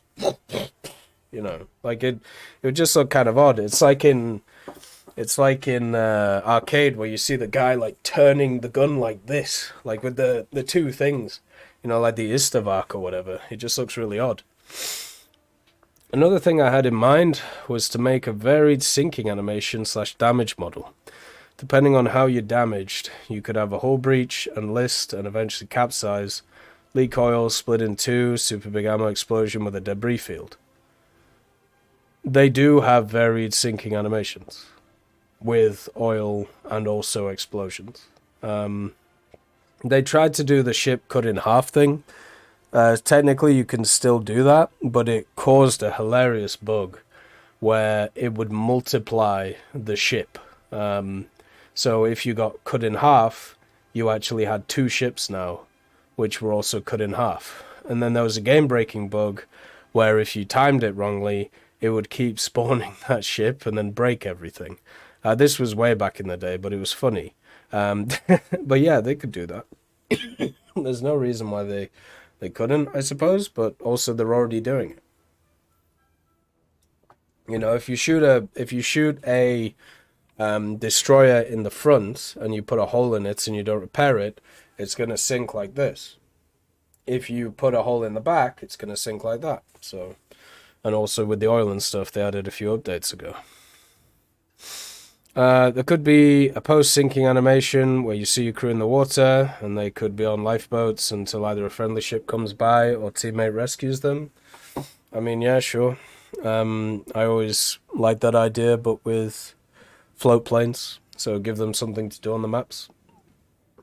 S1: it would just look kind of odd. It's like in arcade where you see the guy like turning the gun like this, like with the two things, like the Istavak or whatever. It just looks really odd. Another thing I had in mind was to make a varied sinking animation / damage model. Depending on how you're damaged, you could have a hull breach, enlist, and eventually capsize, leak oil, split in two, super big ammo explosion with a debris field. They do have varied sinking animations with oil and also explosions. They tried to do the ship cut in half thing. Technically, you can still do that, but it caused a hilarious bug where it would multiply the ship. So if you got cut in half, you actually had two ships now, which were also cut in half. And then there was a game-breaking bug where if you timed it wrongly, it would keep spawning that ship and then break everything. This was way back in the day, but it was funny. But yeah, they could do that. There's no reason why they couldn't, I suppose, but also they're already doing it. If you shoot a destroyer in the front and you put a hole in it and you don't repair it, it's going to sink like this. If you put a hole in the back, it's going to sink like that. So, and also with the oil and stuff, they added a few updates ago. There could be a post-sinking animation where you see your crew in the water, and they could be on lifeboats until either a friendly ship comes by or teammate rescues them. I mean, yeah, sure. I always like that idea, but with float planes, so give them something to do on the maps.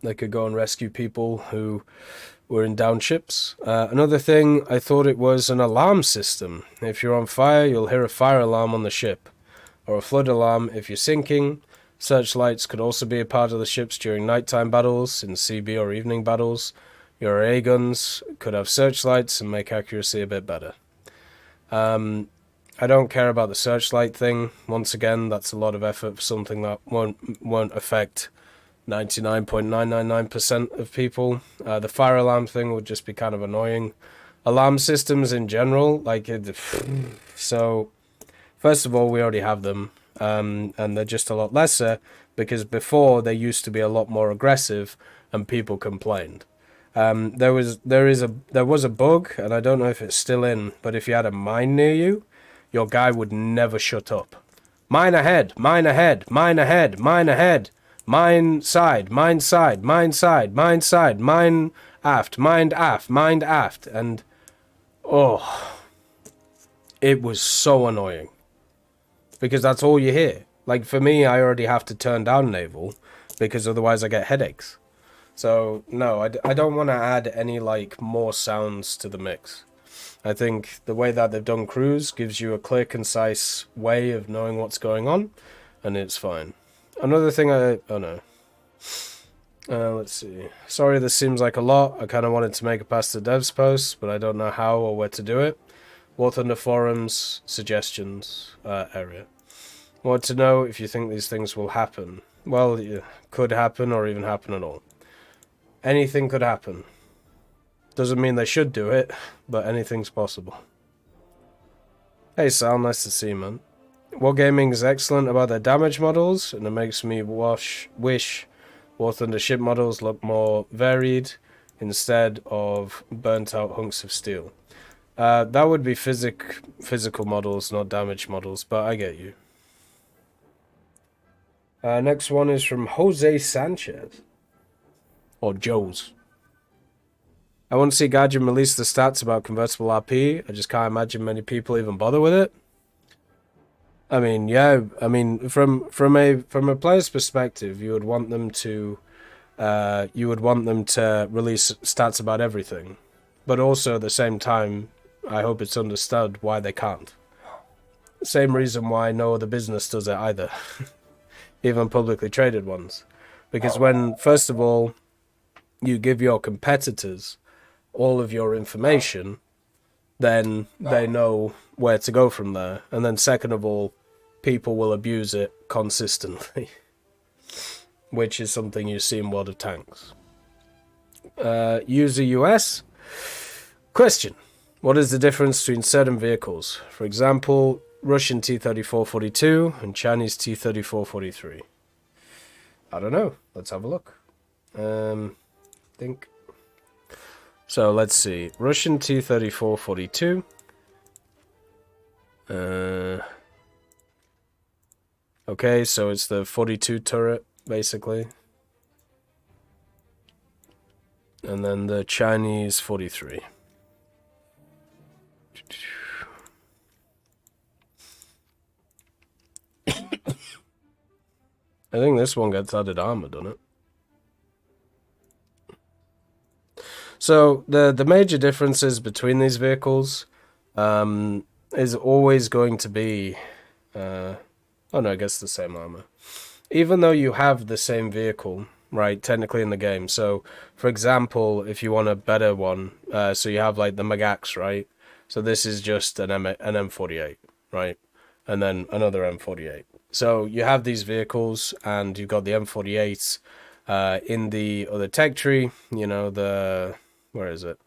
S1: They could go and rescue people who were in down ships. Another thing, I thought it was an alarm system. If you're on fire, you'll hear a fire alarm on the ship, or a flood alarm if you're sinking. Searchlights could also be a part of the ships during nighttime battles, in CB or evening battles. Your AA guns could have searchlights and make accuracy a bit better. I don't care about the searchlight thing. Once again, that's a lot of effort for something that won't affect 99.999% of people. The fire alarm thing would just be kind of annoying. Alarm systems in general, like so first of all, we already have them, and they're just a lot lesser because before they used to be a lot more aggressive and people complained. There was a bug, and I don't know if it's still in, but if you had a mine near you, your guy would never shut up. Mine ahead, mine ahead, mine ahead, mine ahead, mine side, mine side, mine side, mine side, mine aft, mine aft, mine aft, and oh, it was so annoying because that's all you hear. Like for me, I already have to turn down Naval because otherwise I get headaches. So no, I don't want to add any like more sounds to the mix. I think the way that they've done cruise gives you a clear, concise way of knowing what's going on, and it's fine. Another thing let's see. Sorry, this seems like a lot. I kind of wanted to make it past the devs post, but I don't know how or where to do it. War Thunder forums, suggestions, area. Want to know if you think these things will happen. Well, it could happen or even happen at all. Anything could happen. Doesn't mean they should do it, but anything's possible. Hey Sal, nice to see you, man. Wargaming is excellent about their damage models, and it makes me wish War Thunder ship models look more varied instead of burnt out hunks of steel. That would be physical models, not damage models, but I get you. Next one is from Jose Sanchez. Or Joe's. I want to see Gaijin release the stats about convertible RP. I just can't imagine many people even bother with it. I mean, yeah. I mean, from a player's perspective, you would want them to release stats about everything, but also at the same time, I hope it's understood why they can't. Same reason why no other business does it either, even publicly traded ones, because when first of all you give your competitors all of your information, then they know where to go from there. And then second of all, people will abuse it consistently, which is something you see in World of Tanks. User US. Question. What is the difference between certain vehicles? For example, Russian T-34-42 and Chinese T-34-43. I don't know. Let's have a look. Think. So let's see. Russian T-34-42. Okay, so it's the 42 turret, basically. And then the Chinese 43. I think this one gets added armor, doesn't it? So the major differences between these vehicles is always going to be oh no, I guess the same armor. Even though you have the same vehicle, right, technically in the game. So for example, if you want a better one, so you have like the Magax, right? So this is just an M48, right? And then another M48. So you have these vehicles and you've got the M48s in the other tech tree, you know, where is it?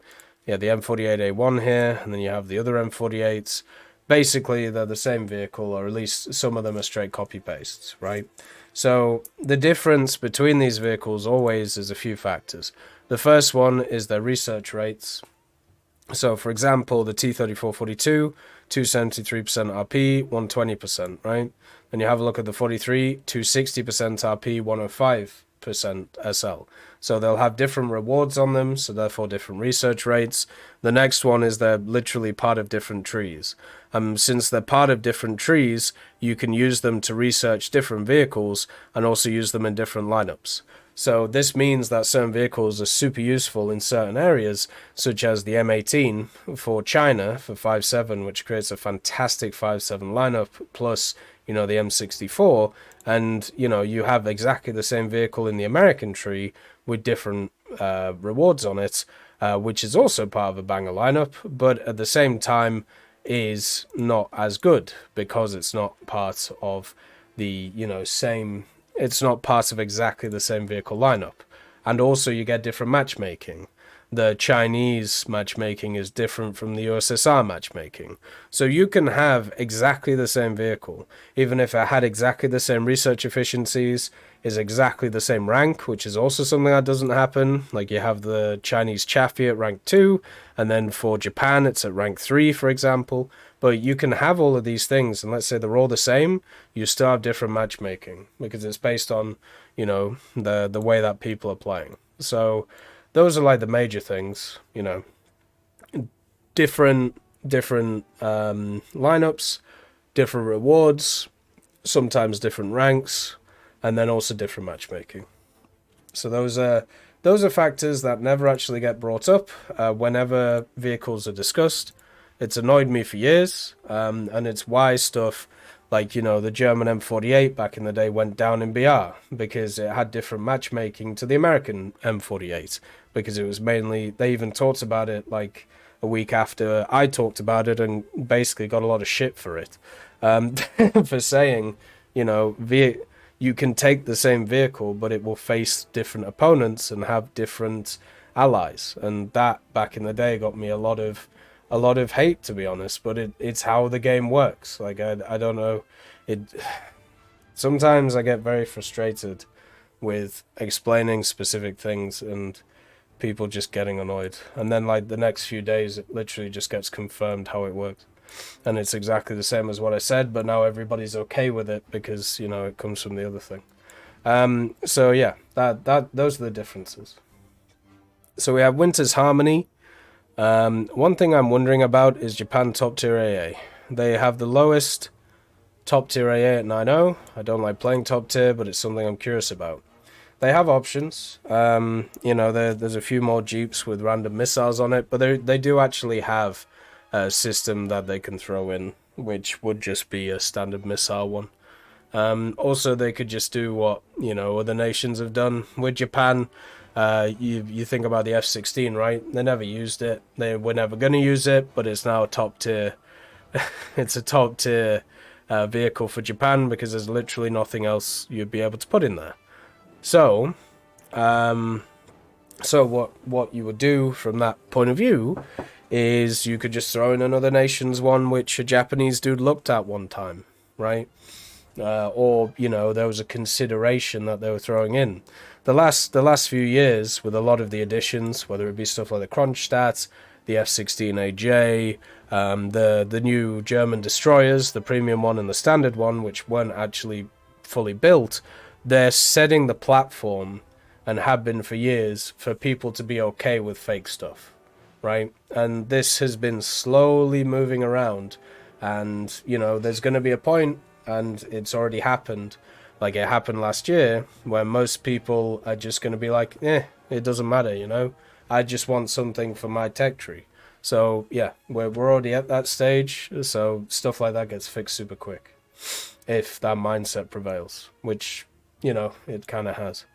S1: Yeah, the M48A1 here, and then you have the other M48s. Basically, they're the same vehicle, or at least some of them are straight copy-pastes, right? So the difference between these vehicles always is a few factors. The first one is their research rates. So, for example, the T-34-42, 273% RP, 120%, right? Then you have a look at the 43, 260% RP, 105% SL. So they'll have different rewards on them, so therefore different research rates. The next one is they're literally part of different trees. Since they're part of different trees, you can use them to research different vehicles and also use them in different lineups. So this means that certain vehicles are super useful in certain areas, such as the M18 for China for 5.7, which creates a fantastic 5.7 lineup, plus, you know, the M64, And, you know, you have exactly the same vehicle in the American tree with different rewards on it, which is also part of a banger lineup, but at the same time is not as good because it's not part of the, you know, same, it's not part of exactly the same vehicle lineup. And also you get different matchmaking. The Chinese matchmaking is different from the USSR matchmaking. So you can have exactly the same vehicle, even if it had exactly the same research efficiencies, is exactly the same rank, which is also something that doesn't happen. Like you have the Chinese Chaffee at rank 2, and then for Japan it's at rank 3, for example. But you can have all of these things, and let's say they're all the same, you still have different matchmaking, because it's based on, you know, the way that people are playing. So those are like the major things, you know, different lineups, different rewards, sometimes different ranks, and then also different matchmaking. So those are factors that never actually get brought up whenever vehicles are discussed. It's annoyed me for years, and it's why stuff like, you know, the German M48 back in the day went down in BR, because it had different matchmaking to the American M48, because it was mainly, they even talked about it like a week after I talked about it and basically got a lot of shit for it, for saying, you know, you can take the same vehicle, but it will face different opponents and have different allies. And that back in the day got me a lot of hate, to be honest, but it's how the game works. Like I don't know, it sometimes I get very frustrated with explaining specific things and people just getting annoyed, and then like the next few days it literally just gets confirmed how it works, and it's exactly the same as what I said, but now everybody's okay with it because, you know, it comes from the other thing. So yeah, that those are the differences. So we have Winter's Harmony. One thing I'm wondering about is Japan top tier AA. They have the lowest top tier AA at 9.0. I don't like playing top tier, but it's something I'm curious about. They have options. You know, there's a few more Jeeps with random missiles on it, but they do actually have a system that they can throw in, which would just be a standard missile one. Also, they could just do what, you know, other nations have done with Japan. You think about the F-16, right? They never used it. They were never going to use it, but it's now a top tier. It's a top tier vehicle for Japan because there's literally nothing else you'd be able to put in there. So, what you would do from that point of view is you could just throw in another nation's one which a Japanese dude looked at one time, right? Or, you know, there was a consideration that they were throwing in. The last few years, with a lot of the additions, whether it be stuff like the Kronstadt, the F-16AJ, the new German destroyers, the premium one and the standard one, which weren't actually fully built, they're setting the platform, and have been for years, for people to be okay with fake stuff, right? And this has been slowly moving around, and, you know, there's going to be a point, and it's already happened, like it happened last year, where most people are just going to be like, it doesn't matter, you know? I just want something for my tech tree. So, yeah, we're already at that stage, so stuff like that gets fixed super quick, if that mindset prevails, which, you know, it kind of has.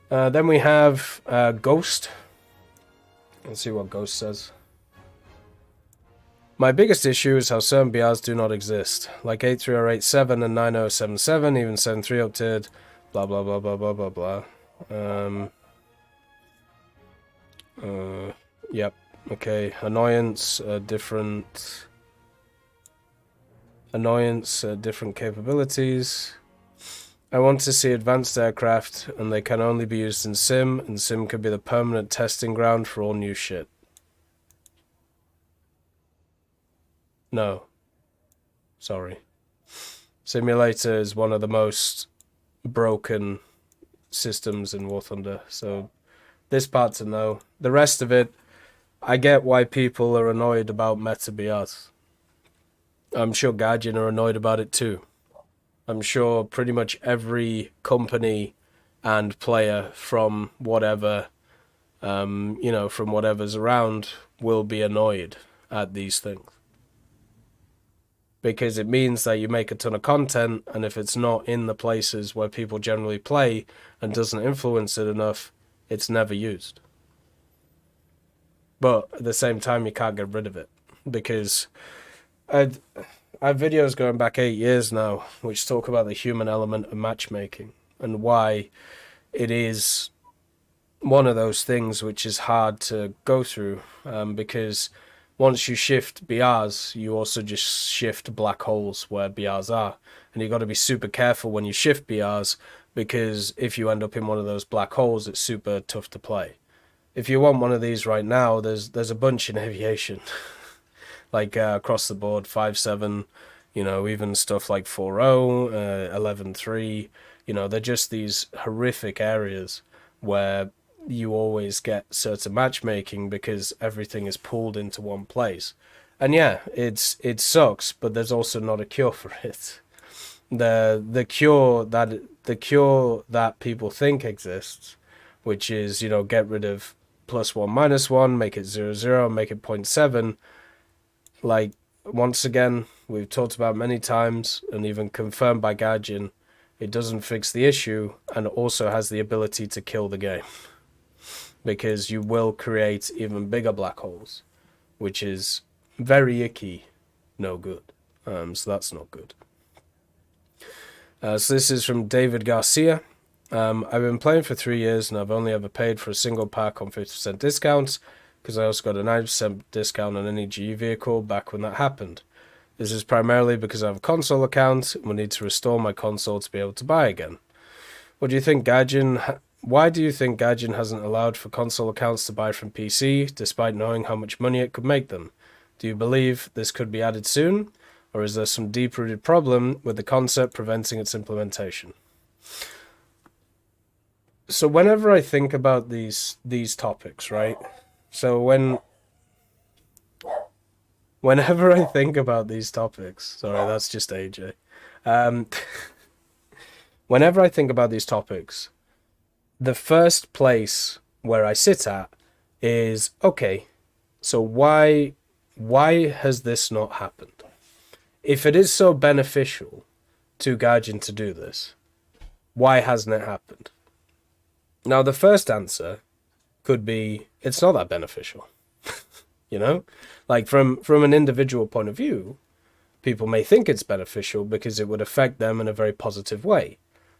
S1: Then we have Ghost. Let's see what Ghost says. My biggest issue is how certain BRs do not exist, like 83087 and 9077, even 73 up-tiered, blah blah blah blah blah blah blah. Yep, okay, annoyance, different capabilities. I want to see advanced aircraft, and they can only be used in Sim, and Sim could be the permanent testing ground for all new shit. No. Sorry. Simulator is one of the most broken systems in War Thunder, so this part's a no. The rest of it, I get why people are annoyed about meta BRs. I'm sure Guardian are annoyed about it too. I'm sure pretty much every company and player from whatever, you know, from whatever's around will be annoyed at these things. because it means that you make a ton of content, and if it's not in the places where people generally play and doesn't influence it enough, it's never used. But at the same time, you can't get rid of it, because I have videos going back 8 years now which talk about the human element of matchmaking and why it is one of those things which is hard to go through, because once you shift BRs, you also just shift black holes where BRs are. And you've got to be super careful when you shift BRs, because if you end up in one of those black holes, it's super tough to play. If you want one of these right now, there's a bunch in aviation. Like across the board, 5.7, even stuff like 4.0, 11.3, they're just these horrific areas where you always get certain matchmaking because everything is pulled into one place. And yeah, it sucks, but there's also not a cure for it. The cure that people think exists, which is, get rid of +1 -1, make it 0.0, make it 0.7. Like, once again, we've talked about many times and even confirmed by Gaijin, it doesn't fix the issue, and also has the ability to kill the game. Because you will create even bigger black holes, which is very icky, no good. So that's not good. So this is from David Garcia. I've been playing for 3 years and I've only ever paid for a single pack on 50% discounts, because I also got a 90% discount on any GE vehicle back when that happened. This is primarily because I have a console account and will need to restore my console to be able to buy again. What do you think, Gaijin? Why do you think Gaijin hasn't allowed for console accounts to buy from PC, despite knowing how much money it could make them? Do you believe this could be added soon, or is there some deep-rooted problem with the concept preventing its implementation? So whenever I think about these topics, right? So whenever I think about these topics, sorry, that's just AJ. Whenever I think about these topics, the first place where I sit at is, okay, so why has this not happened? If it is so beneficial to Gaijin to do this, why hasn't it happened? Now, the first answer could be, it's not that beneficial. Like from an individual point of view, people may think it's beneficial because it would affect them in a very positive way.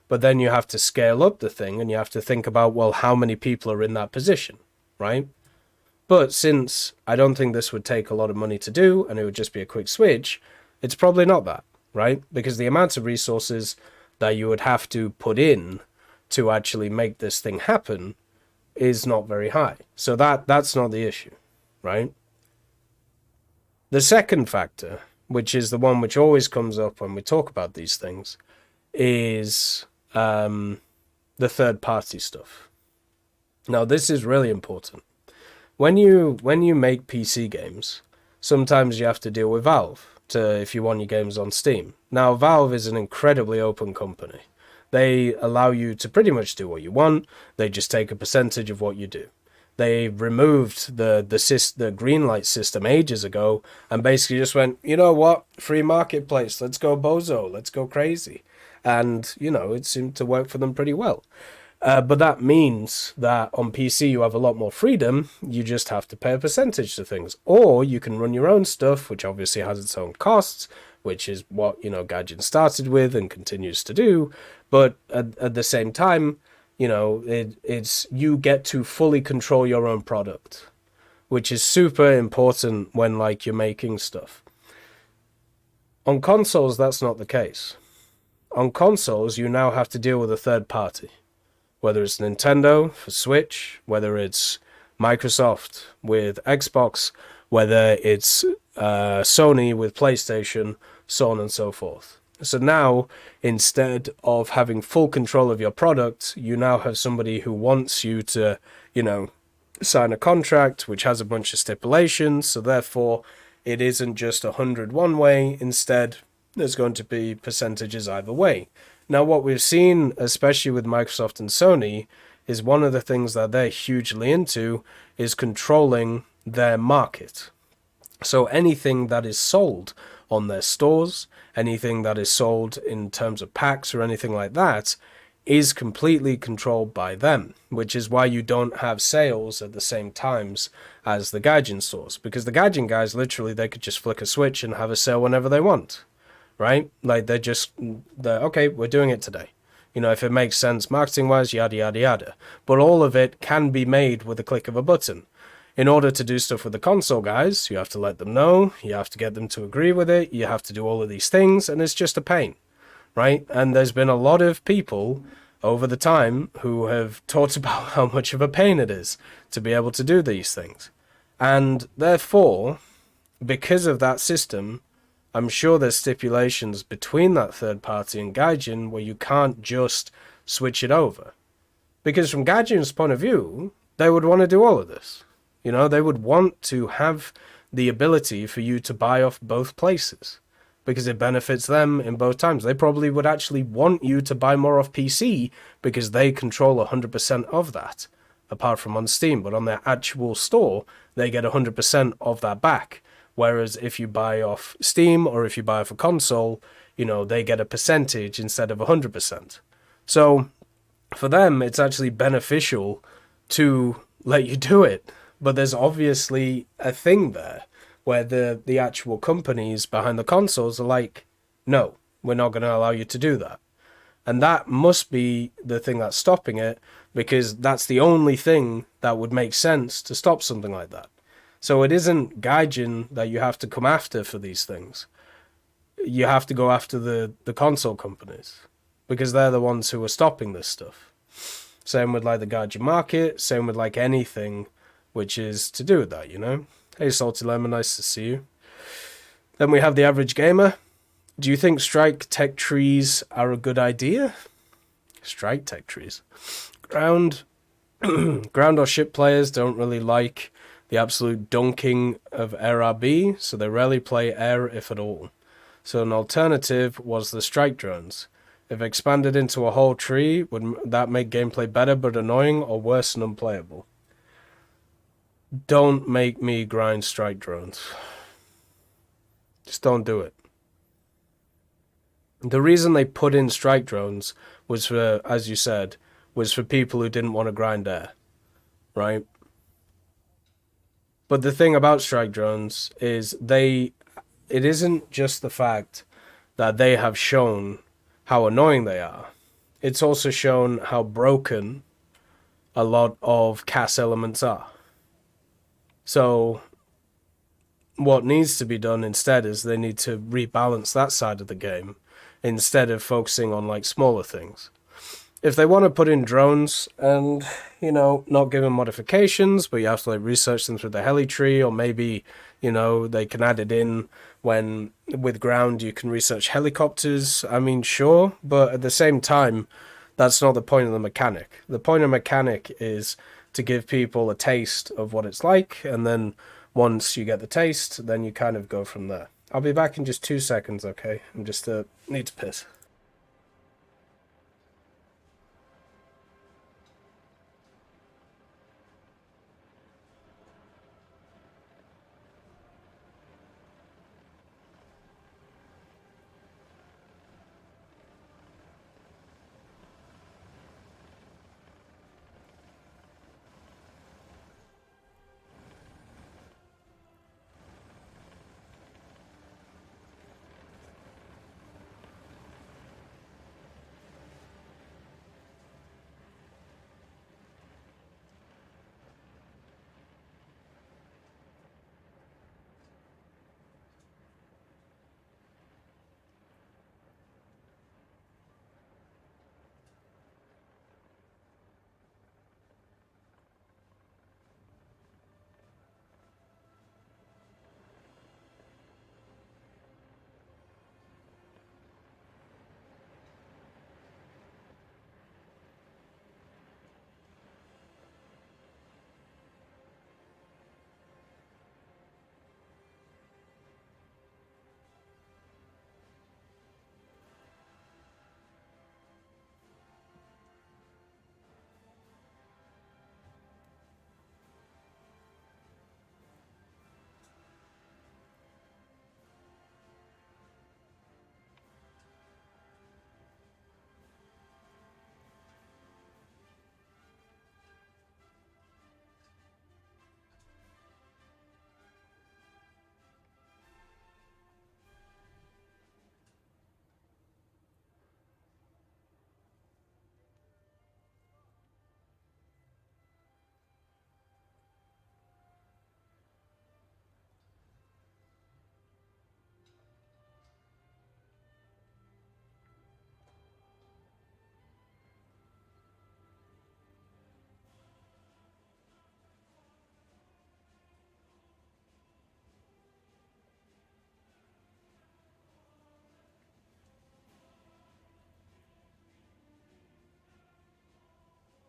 S1: But then you have to scale up the thing and you have to think about, well, how many people are in that position, right? But since I don't think this would take a lot of money to do and it would just be a quick switch, it's probably not that, right? Because the amount of resources that you would have to put in to actually make this thing happen is not very high. So that's not the issue, right? The second factor, which is the one which always comes up when we talk about these things, is the third-party stuff. Now, this is really important. When you make PC games, sometimes you have to deal with Valve if you want your games on Steam. Now, Valve is an incredibly open company. They allow you to pretty much do what you want. They just take a percentage of what you do. They removed the greenlight system ages ago and basically just went, you know what, free marketplace, let's go bozo, let's go crazy. And, it seemed to work for them pretty well. But that means that on PC you have a lot more freedom. You just have to pay a percentage to things. Or you can run your own stuff, which obviously has its own costs, which is what, Gaijin started with and continues to do. But at the same time, it's you get to fully control your own product, which is super important when, you're making stuff. On consoles, that's not the case. On consoles, you now have to deal with a third party. Whether it's Nintendo for Switch, whether it's Microsoft with Xbox, whether it's Sony with PlayStation, so on and so forth. So now, instead of having full control of your product, you now have somebody who wants you to, sign a contract which has a bunch of stipulations. So therefore, it isn't just 100 one way. Instead, there's going to be percentages either way. Now, what we've seen, especially with Microsoft and Sony, is one of the things that they're hugely into is controlling their market. So anything that is sold on their stores, anything that is sold in terms of packs or anything like that, is completely controlled by them, which is why you don't have sales at the same times as the Gaijin stores, because the Gaijin guys, literally, they could just flick a switch and have a sale whenever they want, right? Like, they're okay, we're doing it today. You know, if it makes sense marketing-wise, yada, yada, yada. But all of it can be made with a click of a button. In order to do stuff with the console guys, you have to let them know, you have to get them to agree with it, you have to do all of these things, and it's just a pain. Right? And there's been a lot of people over the time who have talked about how much of a pain it is to be able to do these things. And therefore, because of that system, I'm sure there's stipulations between that third party and Gaijin where you can't just switch it over. Because from Gaijin's point of view, they would want to do all of this. You know, they would want to have the ability for you to buy off both places, because it benefits them in both times. They probably would actually want you to buy more off PC because they control 100% of that, apart from on Steam. But on their actual store, they get 100% of that back. Whereas if you buy off Steam or if you buy off a console, you know, they get a percentage instead of 100%. So for them, it's actually beneficial to let you do it. But there's obviously a thing there where the actual companies behind the consoles are like, no, we're not going to allow you to do that. And that must be the thing that's stopping it, because that's the only thing that would make sense to stop something like that. So it isn't Gaijin that you have to come after for these things. You have to go after the console companies, because they're the ones who are stopping this stuff. Same with like the Gaijin market, same with like anything which is to do with that, you know? Hey, Salty Lemon, nice to see you. Then we have the average gamer. Do you think strike tech trees are a good idea? Strike tech trees. Ground or ship players don't really like the absolute dunking of RRB, so they rarely play air if at all. So an alternative was the strike drones. If expanded into a whole tree, would that make gameplay better but annoying, or worse and unplayable? Don't make me grind strike drones. Just don't do it. The reason they put in strike drones was for, as you said, was for people who didn't want to grind air, right? But the thing about strike drones is it isn't just the fact that they have shown how annoying they are. It's also shown how broken a lot of CAS elements are. So what needs to be done instead is they need to rebalance that side of the game instead of focusing on like smaller things. If they want to put in drones and, you know, not give them modifications, but you have to like research them through the heli tree, or maybe, you know, they can add it in when with ground you can research helicopters. I mean, sure, but at the same time, that's not the point of the mechanic. The point of mechanic is to give people a taste of what it's like, and then once you get the taste, then you kind of go from there. I'll be back in just 2 seconds, okay? I'm just need to piss.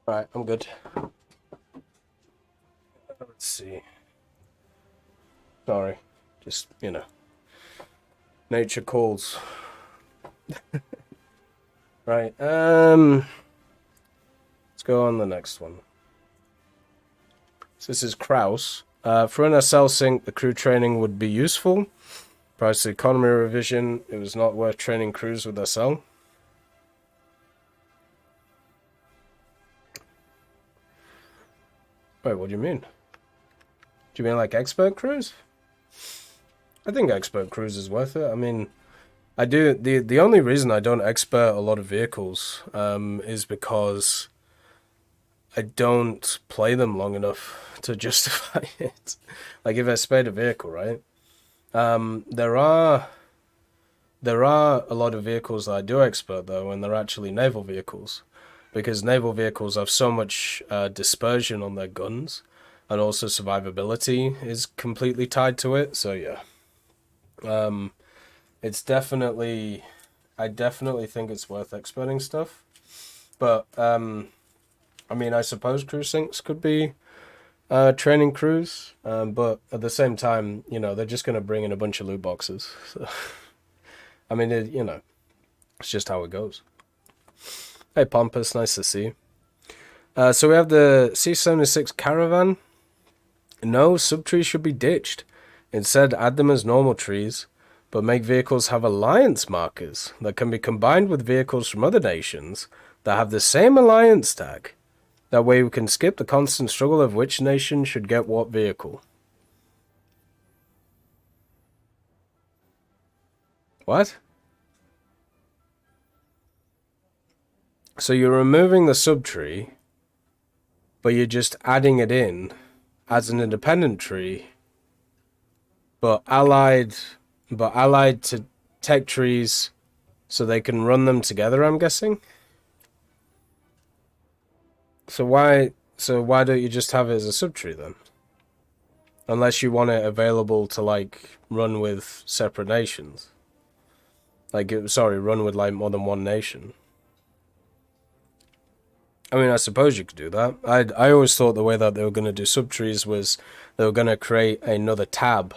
S1: Right, I'm good. Let's see. Sorry. Just, nature calls. Right, let's go on the next one. So this is Kraus. For an SL sync, the crew training would be useful. Price to economy revision, it was not worth training crews with SL. Wait, what do you mean? Do you mean like expert crews? I think expert crews is worth it. I mean, I do. The only reason I don't expert a lot of vehicles is because I don't play them long enough to justify it. Like if I spade a vehicle, right? There are a lot of vehicles that I do expert though, and they're actually naval vehicles, because naval vehicles have so much dispersion on their guns, and also survivability is completely tied to it. So yeah, it's definitely, I definitely think it's worth experting stuff, but I mean, I suppose crew syncs could be training crews, but at the same time, they're just going to bring in a bunch of loot boxes. So, I mean, it's just how it goes. Hey, Pompous, nice to see you. So we have the C-76 Caravan. No, subtrees should be ditched. Instead, add them as normal trees, but make vehicles have alliance markers that can be combined with vehicles from other nations that have the same alliance tag. That way we can skip the constant struggle of which nation should get what vehicle. What? So you're removing the subtree, but you're just adding it in as an independent tree, but allied to tech trees so they can run them together, I'm guessing? So why don't you just have it as a subtree then? Unless you want it available to like run with separate nations. Run with like more than one nation. I mean, I suppose you could do that. I always thought the way that they were going to do subtrees was they were going to create another tab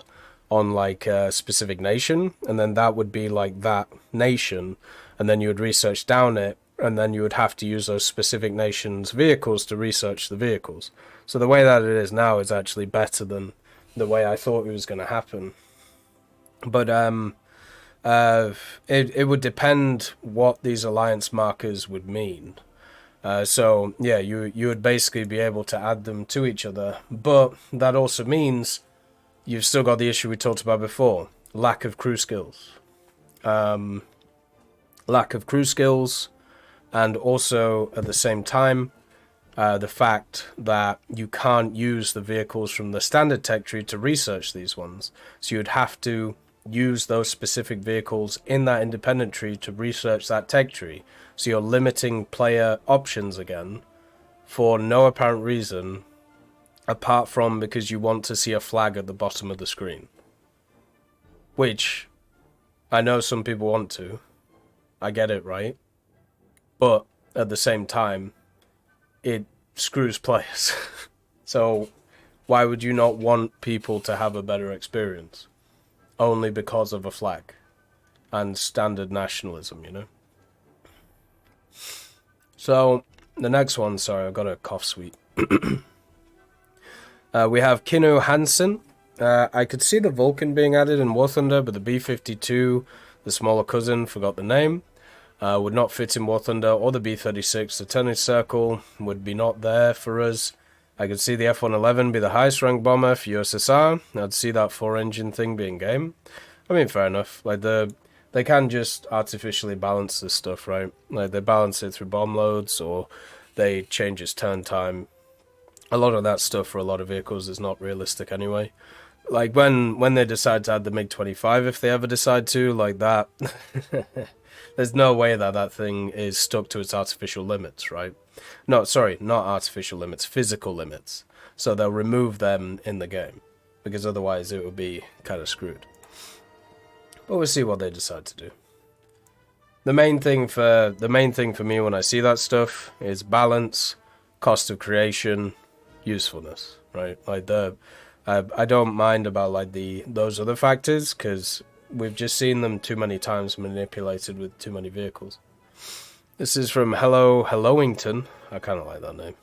S1: on like a specific nation, and then that would be like that nation, and then you would research down it, and then you would have to use those specific nations' vehicles to research the vehicles. So the way that it is now is actually better than the way I thought it was going to happen. But it would depend what these alliance markers would mean. So yeah, you would basically be able to add them to each other, but that also means you've still got the issue we talked about before: lack of crew skills. Lack of crew skills, and also at the same time, the fact that you can't use the vehicles from the standard tech tree to research these ones. So you'd have to use those specific vehicles in that independent tree to research that tech tree. So you're limiting player options again for no apparent reason, apart from because you want to see a flag at the bottom of the screen. Which, I know some people want to. I get it, right? But at the same time, it screws players. So why would you not want people to have a better experience? Only because of a flag and standard nationalism, So the next one, sorry, I've got a cough sweet. We have Kino Hansen. I could see the Vulcan being added in War Thunder, but the B-52, the smaller cousin, forgot the name, would not fit in War Thunder, or the B-36. The turning circle would be not there for us. I could see the F-111 be the highest ranked bomber for USSR. I'd see that 4-engine thing being game. I mean, fair enough. Like, they can just artificially balance this stuff, right? Like, they balance it through bomb loads, or they change its turn time. A lot of that stuff for a lot of vehicles is not realistic anyway. Like, when they decide to add the MiG-25, if they ever decide to, like that, there's no way that thing is stuck to its artificial limits, right? No, sorry, not artificial limits, physical limits. So they'll remove them in the game, because otherwise it would be kind of screwed. But we'll see what they decide to do. The main thing for me when I see that stuff is balance, cost of creation, usefulness, right? Like I don't mind about like those other factors because we've just seen them too many times manipulated with too many vehicles. This is from Hellowington. I kind of like that name.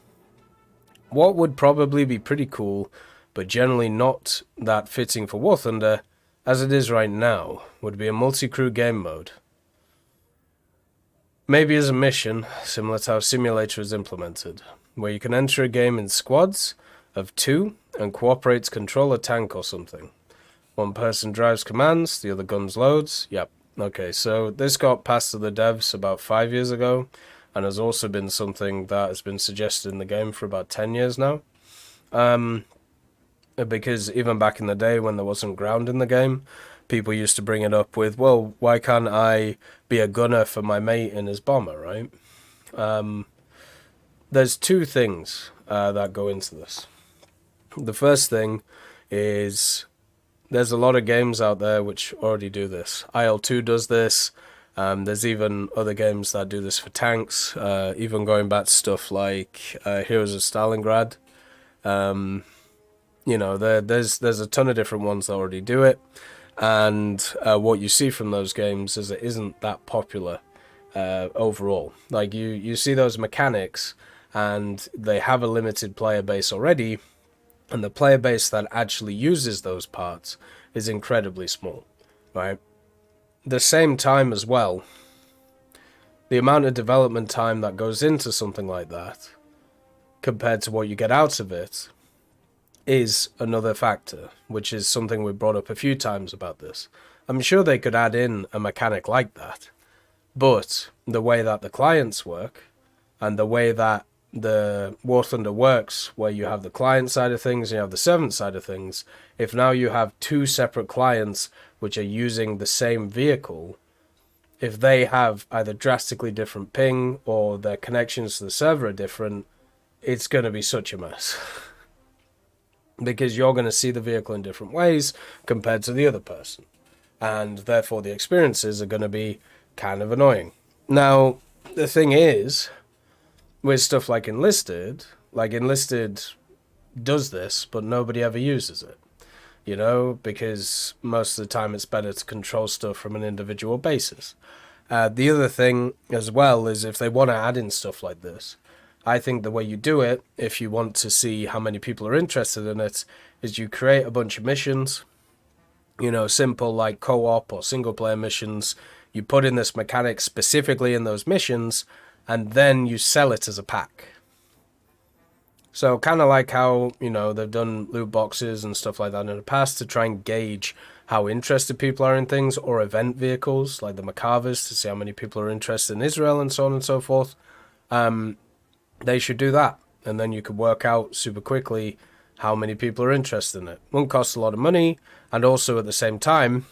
S1: What would probably be pretty cool, but generally not that fitting for War Thunder, as it is right now, would be a multi-crew game mode. Maybe as a mission, similar to how Simulator is implemented, where you can enter a game in squads of 2 and cooperate to control a tank or something. One person drives commands, the other guns loads. Yep. Okay, so this got passed to the devs about 5 years ago, and has also been something that has been suggested in the game for about 10 years now. Because even back in the day when there wasn't ground in the game, people used to bring it up with, well, why can't I be a gunner for my mate in his bomber, right? There's 2 things that go into this. The first thing is there's a lot of games out there which already do this. IL-2 does this. There's even other games that do this for tanks, even going back to stuff like Heroes of Stalingrad. There's a ton of different ones that already do it. And what you see from those games is it isn't that popular overall. Like you see those mechanics and they have a limited player base already, and the player base that actually uses those parts is incredibly small, right? The same time as well, the amount of development time that goes into something like that compared to what you get out of it is another factor, which is something we brought up a few times about this. I'm sure they could add in a mechanic like that, but the way that the clients work and the way that the War Thunder works, where you have the client side of things and you have the servant side of things, if now you have 2 separate clients which are using the same vehicle, if they have either drastically different ping or their connections to the server are different, it's going to be such a mess. Because you're going to see the vehicle in different ways compared to the other person. And therefore the experiences are going to be kind of annoying. Now, the thing is, with stuff like Enlisted does this, but nobody ever uses it. Because most of the time it's better to control stuff from an individual basis. The other thing as well is if they want to add in stuff like this, I think the way you do it, if you want to see how many people are interested in it, is you create a bunch of missions, simple like co-op or single-player missions. You put in this mechanic specifically in those missions, and then you sell it as a pack. So kind of like how, they've done loot boxes and stuff like that in the past to try and gauge how interested people are in things, or event vehicles like the Macavers to see how many people are interested in Israel and so on and so forth. They should do that, and then you could work out super quickly how many people are interested in it. Won't cost a lot of money, and also at the same time,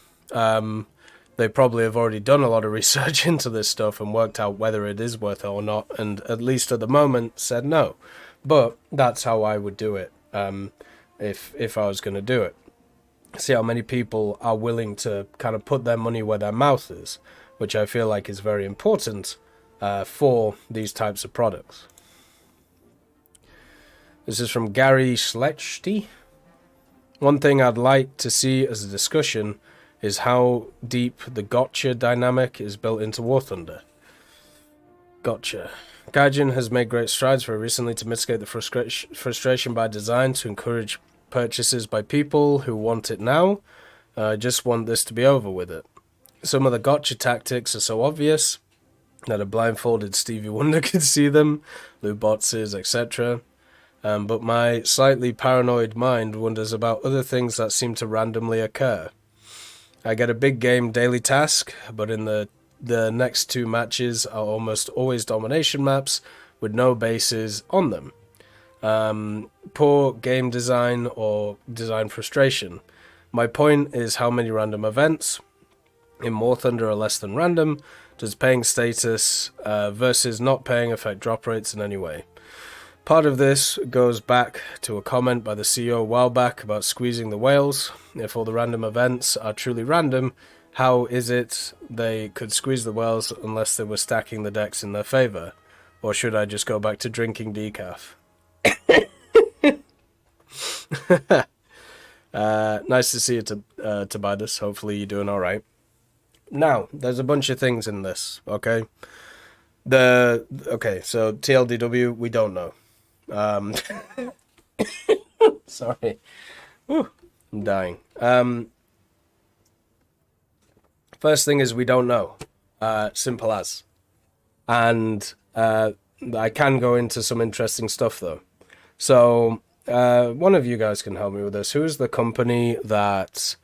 S1: they probably have already done a lot of research into this stuff and worked out whether it is worth it or not, and at least at the moment said no. But that's how I would do it if I was going to do it. See how many people are willing to kind of put their money where their mouth is, which I feel like is very important for these types of products. This is from Gary Schlechty. One thing I'd like to see as a discussion is how deep the gotcha dynamic is built into War Thunder. Gotcha. Gaijin has made great strides very recently to mitigate the frustration by design to encourage purchases by people who want it now. I just want this to be over with it. Some of the gotcha tactics are so obvious that a blindfolded Stevie Wonder could see them, loot boxes, etc. But my slightly paranoid mind wonders about other things that seem to randomly occur. I get a big game daily task, but in the next 2 matches are almost always domination maps with no bases on them. Poor game design or design frustration. My point is how many random events in War Thunder are less than random. Does paying status versus not paying affect drop rates in any way? Part of this goes back to a comment by the CEO a while back about squeezing the whales. If all the random events are truly random, how is it they could squeeze the whales unless they were stacking the decks in their favor? Or should I just go back to drinking decaf? Nice to see you, Tobias. Hopefully you're doing all right. Now, there's a bunch of things in this, okay? So TLDW, we don't know. Sorry. Whew, I'm dying. First thing is we don't know. Simple as. And I can go into some interesting stuff, though. So, one of you guys can help me with this. Who is the company that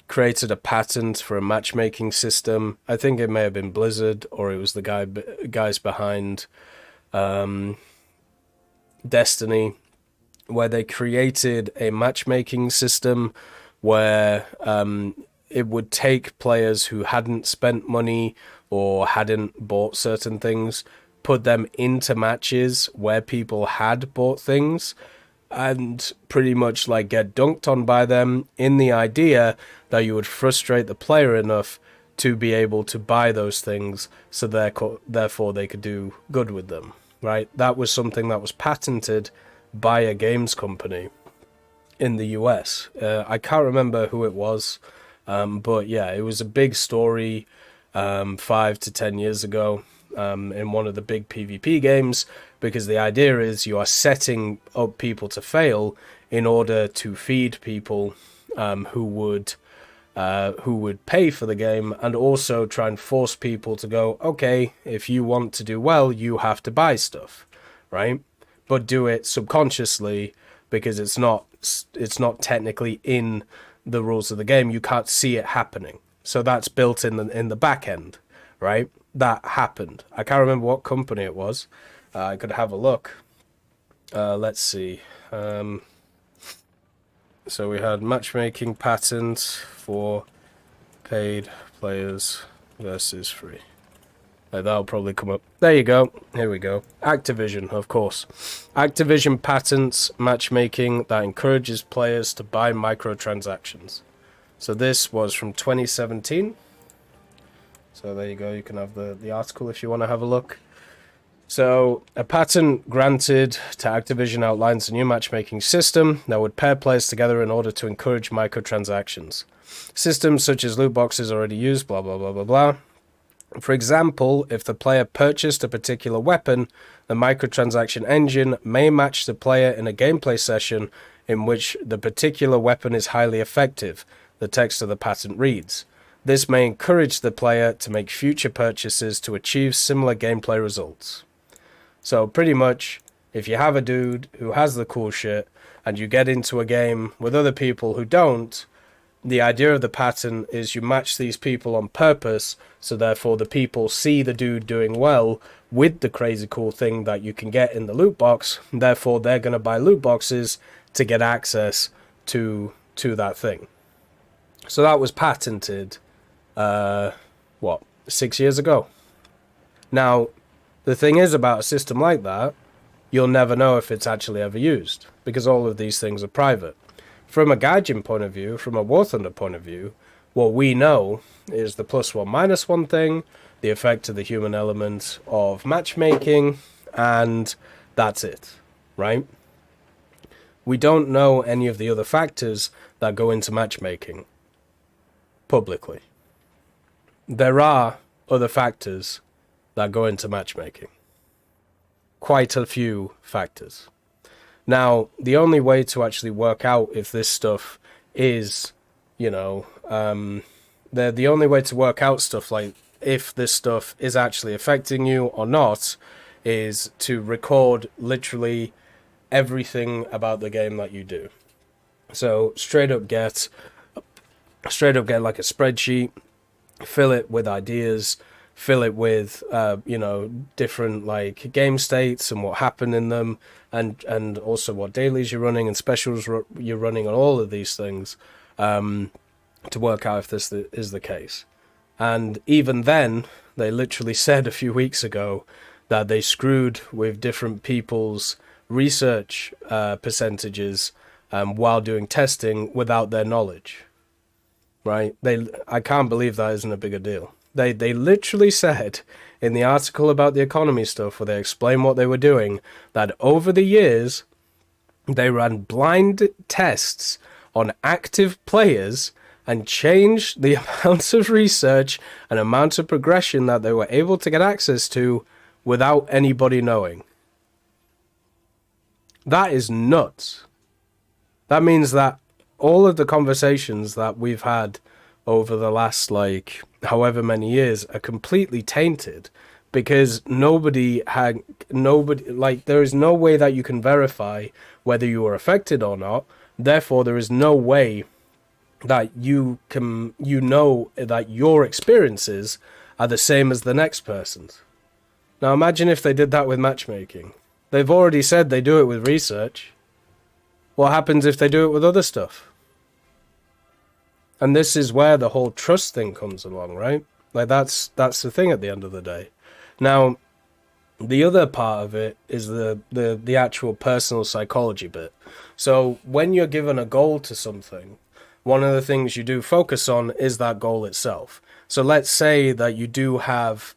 S1: created a patent for a matchmaking system? I think it may have been Blizzard, or it was the guys behind Destiny, where they created a matchmaking system where it would take players who hadn't spent money or hadn't bought certain things, put them into matches where people had bought things, and pretty much like get dunked on by them, in the idea that you would frustrate the player enough to be able to buy those things, so therefore they could do good with them, right? That was something that was patented by a games company in the US. I can't remember who it was, but yeah, it was a big story 5 to 10 years ago in one of the big PvP games, because the idea is you are setting up people to fail in order to feed people who would pay for the game, and also try and force people to go, okay, if you want to do well, you have to buy stuff, right? But do it subconsciously, because it's not technically in the rules of the game. You can't see it happening. So that's built in the back end, right? That happened. I can't remember what company it was. I could have a look. Let's see. So we had matchmaking patents for paid players versus free. That'll probably come up. There you go. Here we go. Activision, of course. Activision patents matchmaking that encourages players to buy microtransactions. So this was from 2017. So there you go. You can have the article if you want to have a look. So a patent granted to Activision outlines a new matchmaking system that would pair players together in order to encourage microtransactions. Systems such as loot boxes already used, blah, blah, blah, blah, blah. For example, if the player purchased a particular weapon, the microtransaction engine may match the player in a gameplay session in which the particular weapon is highly effective, the text of the patent reads. This may encourage the player to make future purchases to achieve similar gameplay results. So pretty much, if you have a dude who has the cool shit and you get into a game with other people who don't, the idea of the patent is you match these people on purpose, so therefore the people see the dude doing well with the crazy cool thing that you can get in the loot box, therefore they're going to buy loot boxes to get access to that thing. So that was patented, 6 years ago. Now, the thing is about a system like that, you'll never know if it's actually ever used, because all of these things are private. From a Gaijin point of view, from a War Thunder point of view, what we know is the +1 -1 thing, the effect of the human element of matchmaking, and that's it, right? We don't know any of the other factors that go into matchmaking publicly. There are other factors that go into matchmaking. Quite a few factors. Now, the only way to actually work out if this stuff is, the only way to work out stuff like if this stuff is actually affecting you or not is to record literally everything about the game that you do. So straight up get like a spreadsheet, fill it with ideas, fill it with different like game states and what happened in them, and also what dailies you're running and specials you're running on all of these things, to work out if this is the case. And even then, they literally said a few weeks ago that they screwed with different people's research percentages while doing testing without their knowledge. Right? I can't believe that isn't a bigger deal. They literally said in the article about the economy stuff, where they explain what they were doing, that over the years, they ran blind tests on active players and changed the amount of research and amount of progression that they were able to get access to without anybody knowing. That is nuts. That means that all of the conversations that we've had over the last, like, however many years are completely tainted because nobody, like, there is no way that you can verify whether you were affected or not. Therefore, there is no way that you know that your experiences are the same as the next person's. Now imagine if they did that with matchmaking. They've already said they do it with research. What happens if they do it with other stuff? And this is where the whole trust thing comes along, right? Like that's the thing at the end of the day. Now, the other part of it is the actual personal psychology bit. So when you're given a goal to something, one of the things you do focus on is that goal itself. So let's say that you do have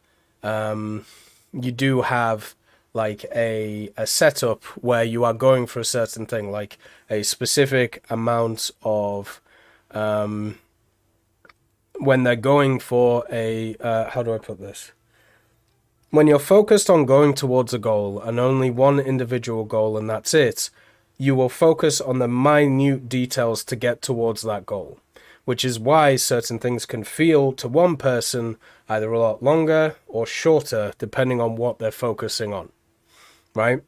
S1: like a setup where you are going for a certain thing, like a specific amount of when they're going for a how do I put this? When you're focused on going towards a goal and only one individual goal and that's it, you will focus on the minute details to get towards that goal, which is why certain things can feel to one person either a lot longer or shorter depending on what they're focusing on, right?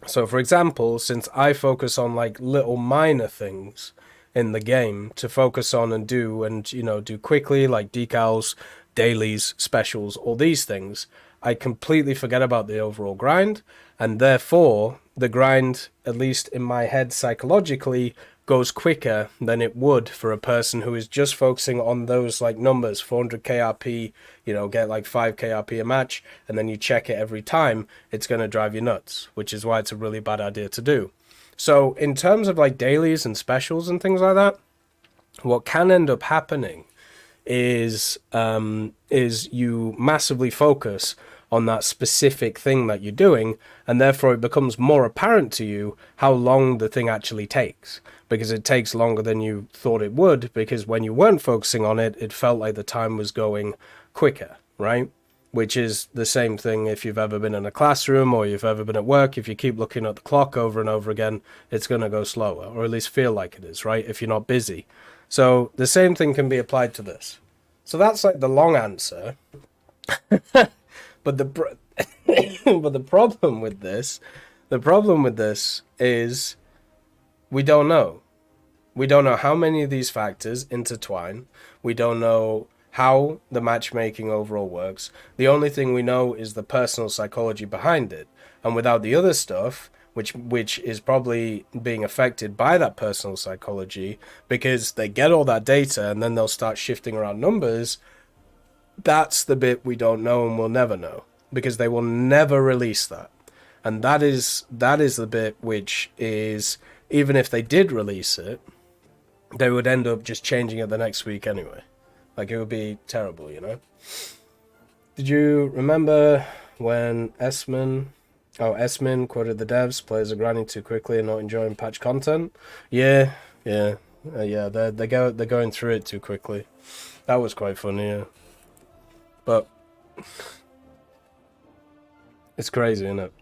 S1: So for example, since I focus on like little minor things in the game to focus on and do quickly, like decals, dailies, specials, all these things, I completely forget about the overall grind, and therefore the grind, at least in my head psychologically, goes quicker than it would for a person who is just focusing on those like numbers, 400 KRP, get like 5 KRP a match, and then you check it every time. It's going to drive you nuts, which is why it's a really bad idea to do. So in terms of like dailies and specials and things like that, what can end up happening is you massively focus on that specific thing that you're doing, and therefore it becomes more apparent to you how long the thing actually takes, because it takes longer than you thought it would, because when you weren't focusing on it, it felt like the time was going quicker, right? Which is the same thing if you've ever been in a classroom or you've ever been at work. If you keep looking at the clock over and over again, it's going to go slower, or at least feel like it is, right? If you're not busy. So the same thing can be applied to this. So that's like the long answer. But the problem with this is we don't know. We don't know how many of these factors intertwine. We don't know how the matchmaking overall works. The only thing we know is the personal psychology behind it. And without the other stuff, which is probably being affected by that personal psychology, because they get all that data and then they'll start shifting around numbers, that's the bit we don't know and we'll never know, because they will never release that. And that is the bit which is, even if they did release it, they would end up just changing it the next week anyway. Like, it would be terrible, Did you remember when Esmin quoted the devs, players are grinding too quickly and not enjoying patch content? Yeah. They're going through it too quickly. That was quite funny, yeah. But it's crazy, isn't it?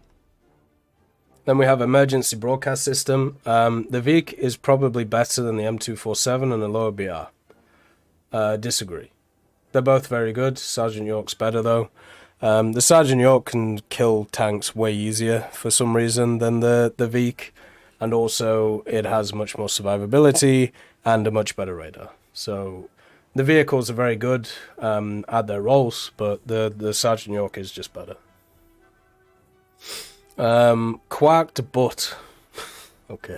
S1: Then we have emergency broadcast system. The VEEC is probably better than the M247 and a lower BR. Disagree. They're both very good. Sergeant York's better though. The Sergeant York can kill tanks way easier for some reason than the VEEC, and also it has much more survivability and a much better radar. So the vehicles are very good at their roles, but the Sergeant York is just better. Quarked butt. Okay.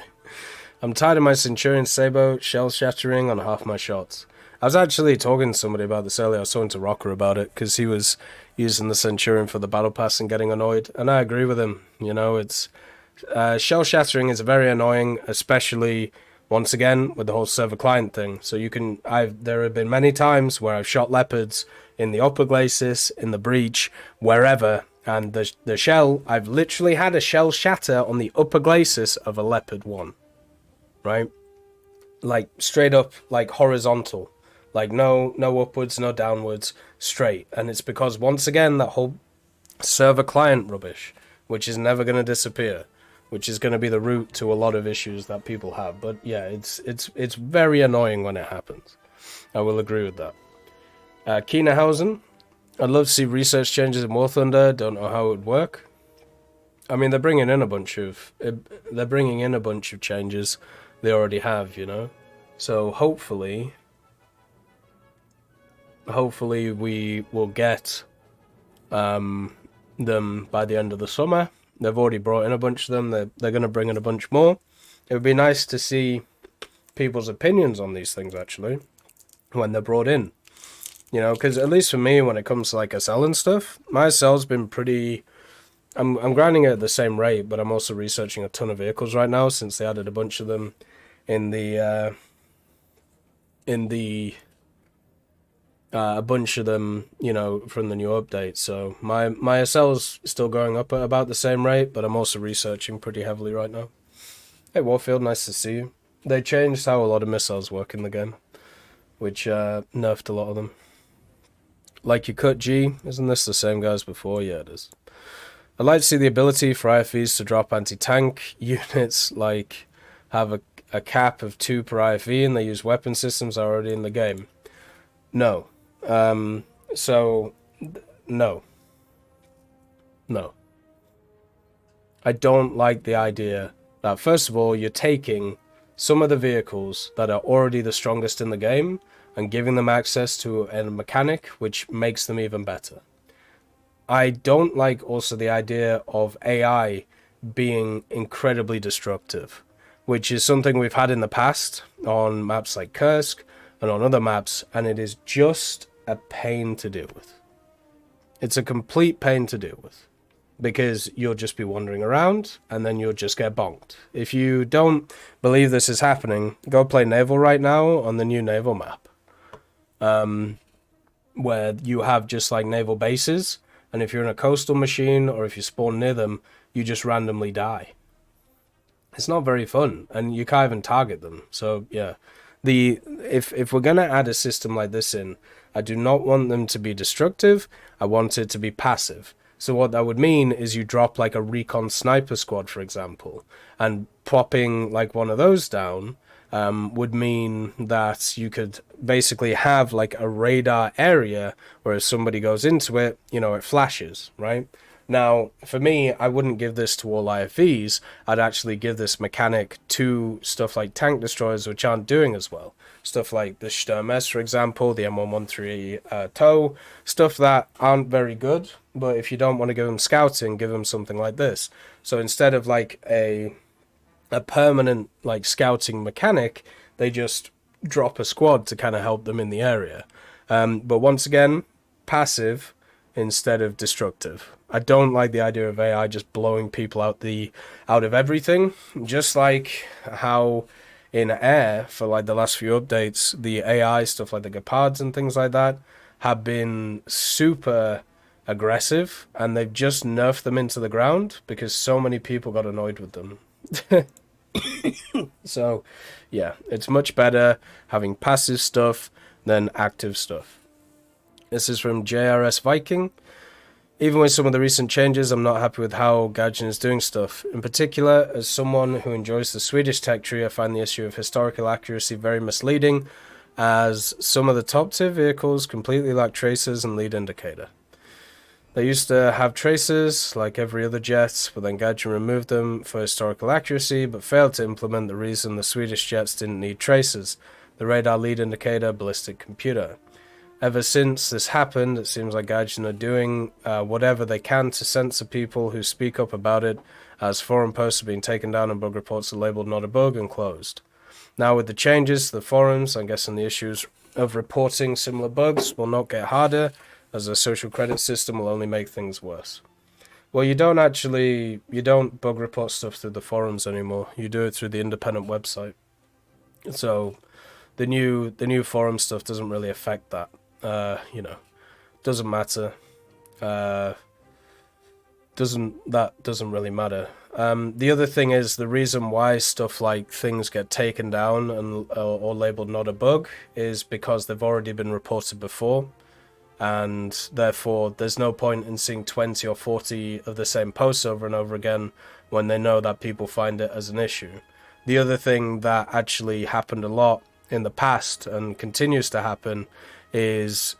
S1: I'm tired of my Centurion Sabo shell shattering on half my shots. I was actually talking to somebody about this earlier. I was talking to Rocker about it, because he was using the Centurion for the battle pass and getting annoyed, and I agree with him. It's shell shattering is very annoying, especially Once again, with the whole server client thing. So there have been many times where I've shot leopards in the upper glacis, in the breach, wherever, and the shell, I've literally had a shell shatter on the upper glacis of a leopard 1. Right? Like, straight up, like, horizontal. Like, no upwards, no downwards, straight. And it's because, once again, that whole server client rubbish, which is never going to disappear, which is going to be the root to a lot of issues that people have. But yeah, it's very annoying when it happens. I will agree with that. Keenerhausen, I'd love to see research changes in War Thunder. Don't know how it would work. I mean, they're bringing in a bunch of changes. They already have, you know. So hopefully we will get them by the end of the summer. They've already brought in a bunch of them. They're going to bring in a bunch more. It would be nice to see people's opinions on these things, actually, when they're brought in. You know, because at least for me, when it comes to, like, SL and stuff, my SL's been pretty... I'm grinding at the same rate, but I'm also researching a ton of vehicles right now, since they added a bunch of them in the a bunch of them, you know, from the new update. So my SL's still going up at about the same rate, but I'm also researching pretty heavily right now. Hey Warfield, nice to see you. They changed how a lot of missiles work in the game, which nerfed a lot of them. Like your cut G, isn't this the same guy as before? Yeah, it is. I'd like to see the ability for IFVs to drop anti-tank units, like have a cap of 2 per IFV, and they use weapon systems already in the game. No. No. I don't like the idea that, first of all, you're taking some of the vehicles that are already the strongest in the game and giving them access to a mechanic which makes them even better. I don't like also the idea of AI being incredibly destructive, which is something we've had in the past on maps like Kursk and on other maps, and it is just a pain to deal with. It's a complete pain to deal with, because you'll just be wandering around and then you'll just get bonked. If you don't believe this is happening, go play Naval right now on the new Naval map, where you have just like naval bases, and if you're in a coastal machine or if you spawn near them, you just randomly die. It's not very fun, and you can't even target them. So yeah, if we're gonna add a system like this in, I do not want them to be destructive. I want it to be passive. So what that would mean is you drop like a recon sniper squad, for example, and popping like one of those down would mean that you could basically have like a radar area where if somebody goes into it, you know, it flashes, right? Now, for me, I wouldn't give this to all IFVs. I'd actually give this mechanic to stuff like tank destroyers, which aren't doing as well. Stuff like the Sturm S, for example, the M113 TOW, stuff that aren't very good, but if you don't want to give them scouting, give them something like this. So instead of like a permanent like scouting mechanic, they just drop a squad to kind of help them in the area. But once again, passive instead of destructive. I don't like the idea of AI just blowing people out of everything. Just like how in air for like the last few updates, the AI stuff like the Gepards and things like that have been super aggressive, and they've just nerfed them into the ground because so many people got annoyed with them. So yeah, it's much better having passive stuff than active stuff. This is from JRS Viking. Even with some of the recent changes, I'm not happy with how Gaijin is doing stuff. In particular, as someone who enjoys the Swedish tech tree, I find the issue of historical accuracy very misleading, as some of the top tier vehicles completely lack tracers and lead indicator. They used to have tracers, like every other jet, but then Gaijin removed them for historical accuracy, but failed to implement the reason the Swedish jets didn't need tracers: the radar lead indicator, ballistic computer. Ever since this happened, it seems like Gaijin are doing whatever they can to censor people who speak up about it, as forum posts are being taken down and bug reports are labelled not a bug and closed. Now with the changes to the forums, I'm guessing the issues of reporting similar bugs will not get harder, as the social credit system will only make things worse. Well, you don't bug report stuff through the forums anymore. You do it through the independent website. So the new forum stuff doesn't really affect that. Doesn't matter. Doesn't really matter. The other thing is the reason why stuff like things get taken down and or labeled not a bug is because they've already been reported before, and therefore there's no point in seeing 20 or 40 of the same posts over and over again when they know that people find it as an issue. The other thing that actually happened a lot in the past and continues to happen is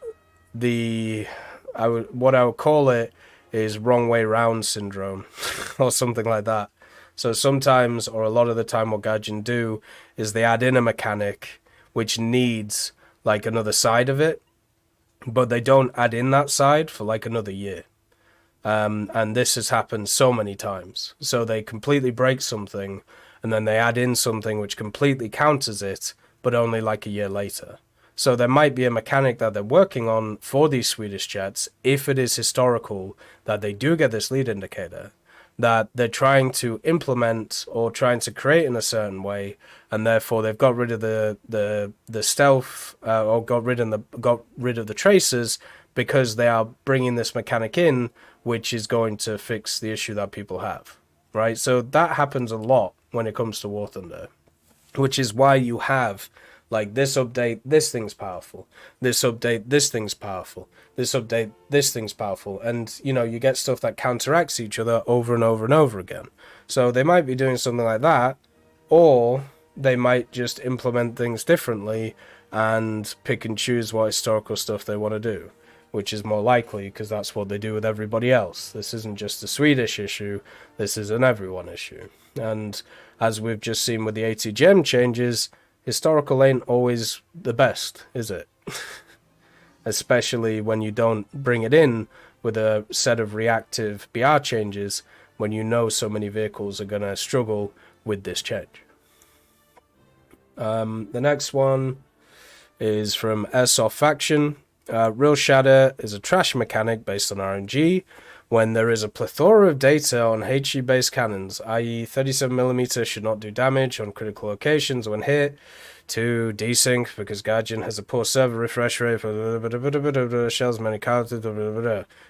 S1: what I would call it is wrong way round syndrome or something like that. So sometimes, or a lot of the time, what Gaijin do is they add in a mechanic which needs like another side of it, but they don't add in that side for like another year. And this has happened so many times. So they completely break something and then they add in something which completely counters it, but only like a year later. So there might be a mechanic that they're working on for these Swedish jets, if it is historical, that they do get this lead indicator, that they're trying to implement or trying to create in a certain way, and therefore they've got rid of the stealth or got rid of the tracers because they are bringing this mechanic in, which is going to fix the issue that people have, right? So that happens a lot when it comes to War Thunder, which is why you have like this update, this thing's powerful. This update, this thing's powerful. This update, this thing's powerful. And, you get stuff that counteracts each other over and over and over again. So they might be doing something like that, or they might just implement things differently and pick and choose what historical stuff they want to do, which is more likely because that's what they do with everybody else. This isn't just a Swedish issue. This is an everyone issue. And as we've just seen with the ATGM changes, historical ain't always the best, is it? Especially when you don't bring it in with a set of reactive BR changes when you know so many vehicles are going to struggle with this change. The next one is from Airsoft Faction. Real Shatter is a trash mechanic based on RNG when there is a plethora of data on HE-based cannons, i.e. 37mm should not do damage on critical locations when hit. 2. Desync, because Gaijin has a poor server refresh rate for shells many characters.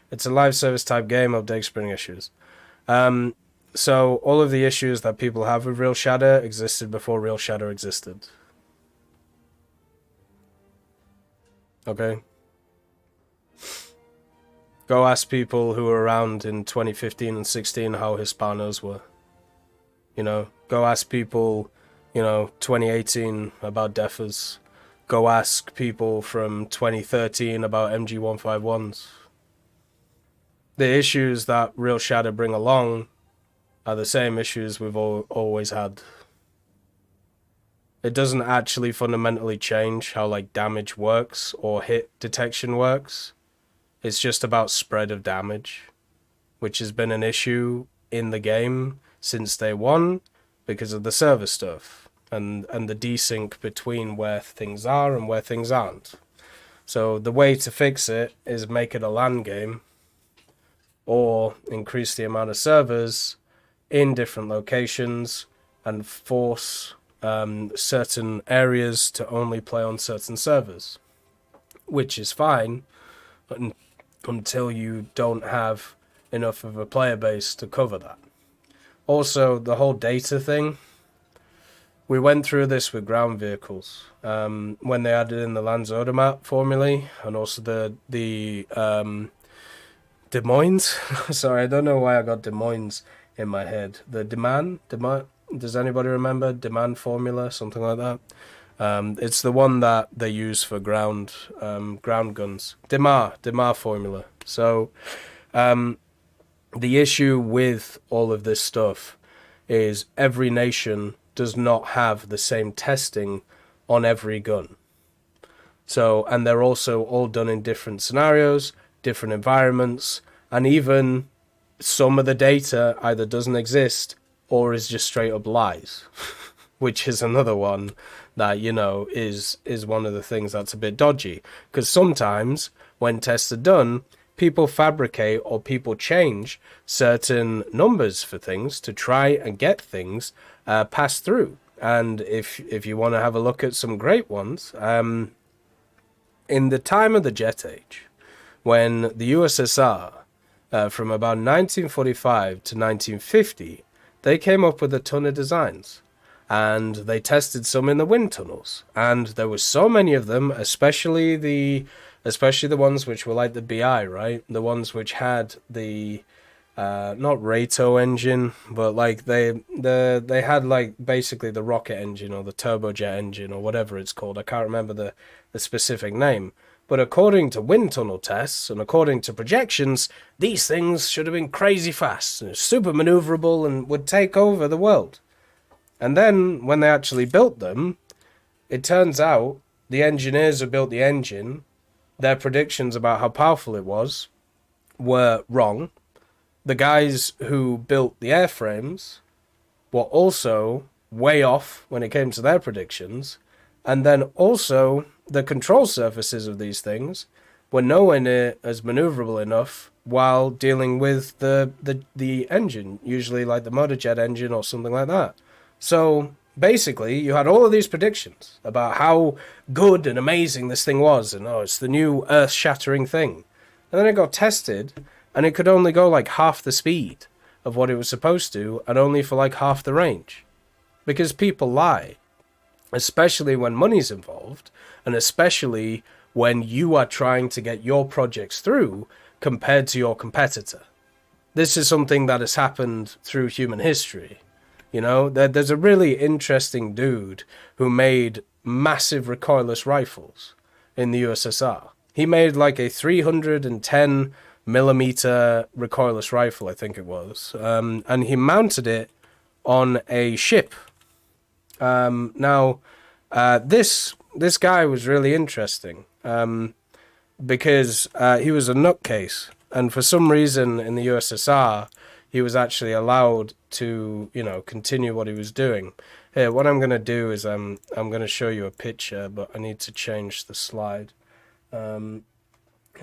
S1: It's a live service type game, update spring issues. So all of the issues that people have with Real Shatter existed before Real Shatter existed. Okay. Go ask people who were around in 2015 and 16 how Hispanos were. Go ask people, 2018 about Defas. Go ask people from 2013 about MG151s. The issues that Real Shatter bring along are the same issues we've always had. It doesn't actually fundamentally change how damage works or hit detection works. It's just about spread of damage, which has been an issue in the game since day one because of the server stuff and the desync between where things are and where things aren't. So the way to fix it is make it a LAN game or increase the amount of servers in different locations and force certain areas to only play on certain servers, which is fine until you don't have enough of a player base to cover that. Also, the whole data thing, we went through this with ground vehicles when they added in the Landsautomat formulae and also the Des Moines. Sorry, I don't know why I got Des Moines in my head. The demand, does anybody remember demand formula, something like that? It's the one that they use for ground guns. Demar formula. So the issue with all of this stuff is every nation does not have the same testing on every gun. So, and they're also all done in different scenarios, different environments, and even some of the data either doesn't exist or is just straight up lies, which is another one that, is one of the things that's a bit dodgy. Because sometimes when tests are done, people fabricate or people change certain numbers for things to try and get things passed through. And if you want to have a look at some great ones, in the time of the Jet Age, when the USSR, from about 1945 to 1950, they came up with a ton of designs. And they tested some in the wind tunnels. And there were so many of them, especially the ones which were like the BI, right? The ones which had the not Rato engine, but like they had like basically the rocket engine or the turbojet engine or whatever it's called. I can't remember the specific name. But according to wind tunnel tests and according to projections, these things should have been crazy fast, super maneuverable, and would take over the world. And then when they actually built them, it turns out the engineers who built the engine, their predictions about how powerful it was were wrong. The guys who built the airframes were also way off when it came to their predictions. And then also the control surfaces of these things were nowhere near as maneuverable enough while dealing with the engine, usually like the motorjet engine or something like that. So basically, you had all of these predictions about how good and amazing this thing was, and it's the new earth-shattering thing. And then it got tested, and it could only go like half the speed of what it was supposed to, and only for like half the range. Because people lie, especially when money's involved, and especially when you are trying to get your projects through compared to your competitor. This is something that has happened through human history. You know, there's a really interesting dude who made massive recoilless rifles in the USSR. He made like a 310 millimeter recoilless rifle, I think it was, and he mounted it on a ship. This guy was really interesting because he was a nutcase, and for some reason in the USSR, he was actually allowed to, continue what he was doing. Here, what I'm going to do is I'm going to show you a picture, but I need to change the slide.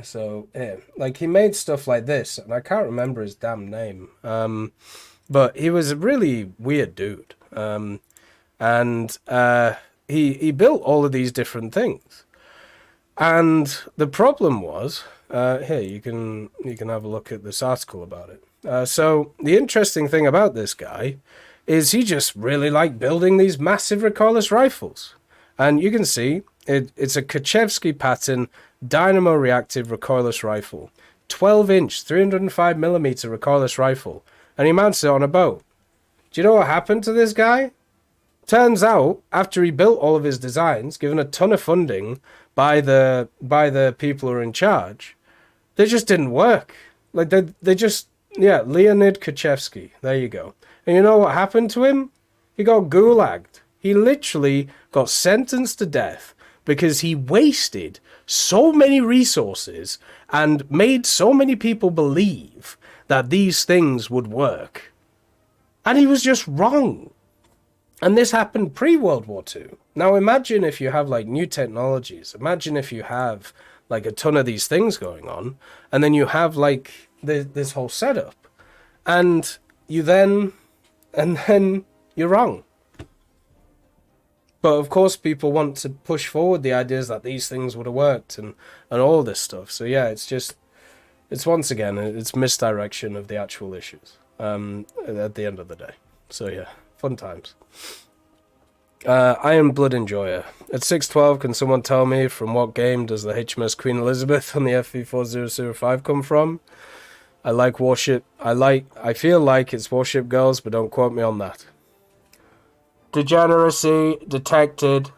S1: So, here, like he made stuff like this, and I can't remember his damn name. But he was a really weird dude. And he built all of these different things. And the problem was, here, you can have a look at this article about it. So the interesting thing about this guy is he just really liked building these massive recoilless rifles. And you can see it's a Kachevsky pattern dynamo reactive recoilless rifle. 12-inch, 305 millimeter recoilless rifle. And he mounts it on a boat. Do you know what happened to this guy? Turns out, after he built all of his designs, given a ton of funding by the people who are in charge, they just didn't work. Like they just... Yeah, Leonid Kachevsky. There you go. And you know what happened to him? He got gulagged. He literally got sentenced to death because he wasted so many resources and made so many people believe that these things would work. And he was just wrong. And this happened pre-World War II. Now imagine if you have like new technologies. Imagine if you have like a ton of these things going on, and then you have like this whole setup, and then you're wrong. But of course people want to push forward the ideas that these things would have worked and all this stuff. So yeah, it's once again, it's misdirection of the actual issues at the end of the day. So yeah, fun times. Iron Blood Enjoyer. At 612, can someone tell me from what game does the HMS Queen Elizabeth on the FV4005 come from? I like Warship. I feel like it's Warship Girls, but don't quote me on that. Degeneracy detected.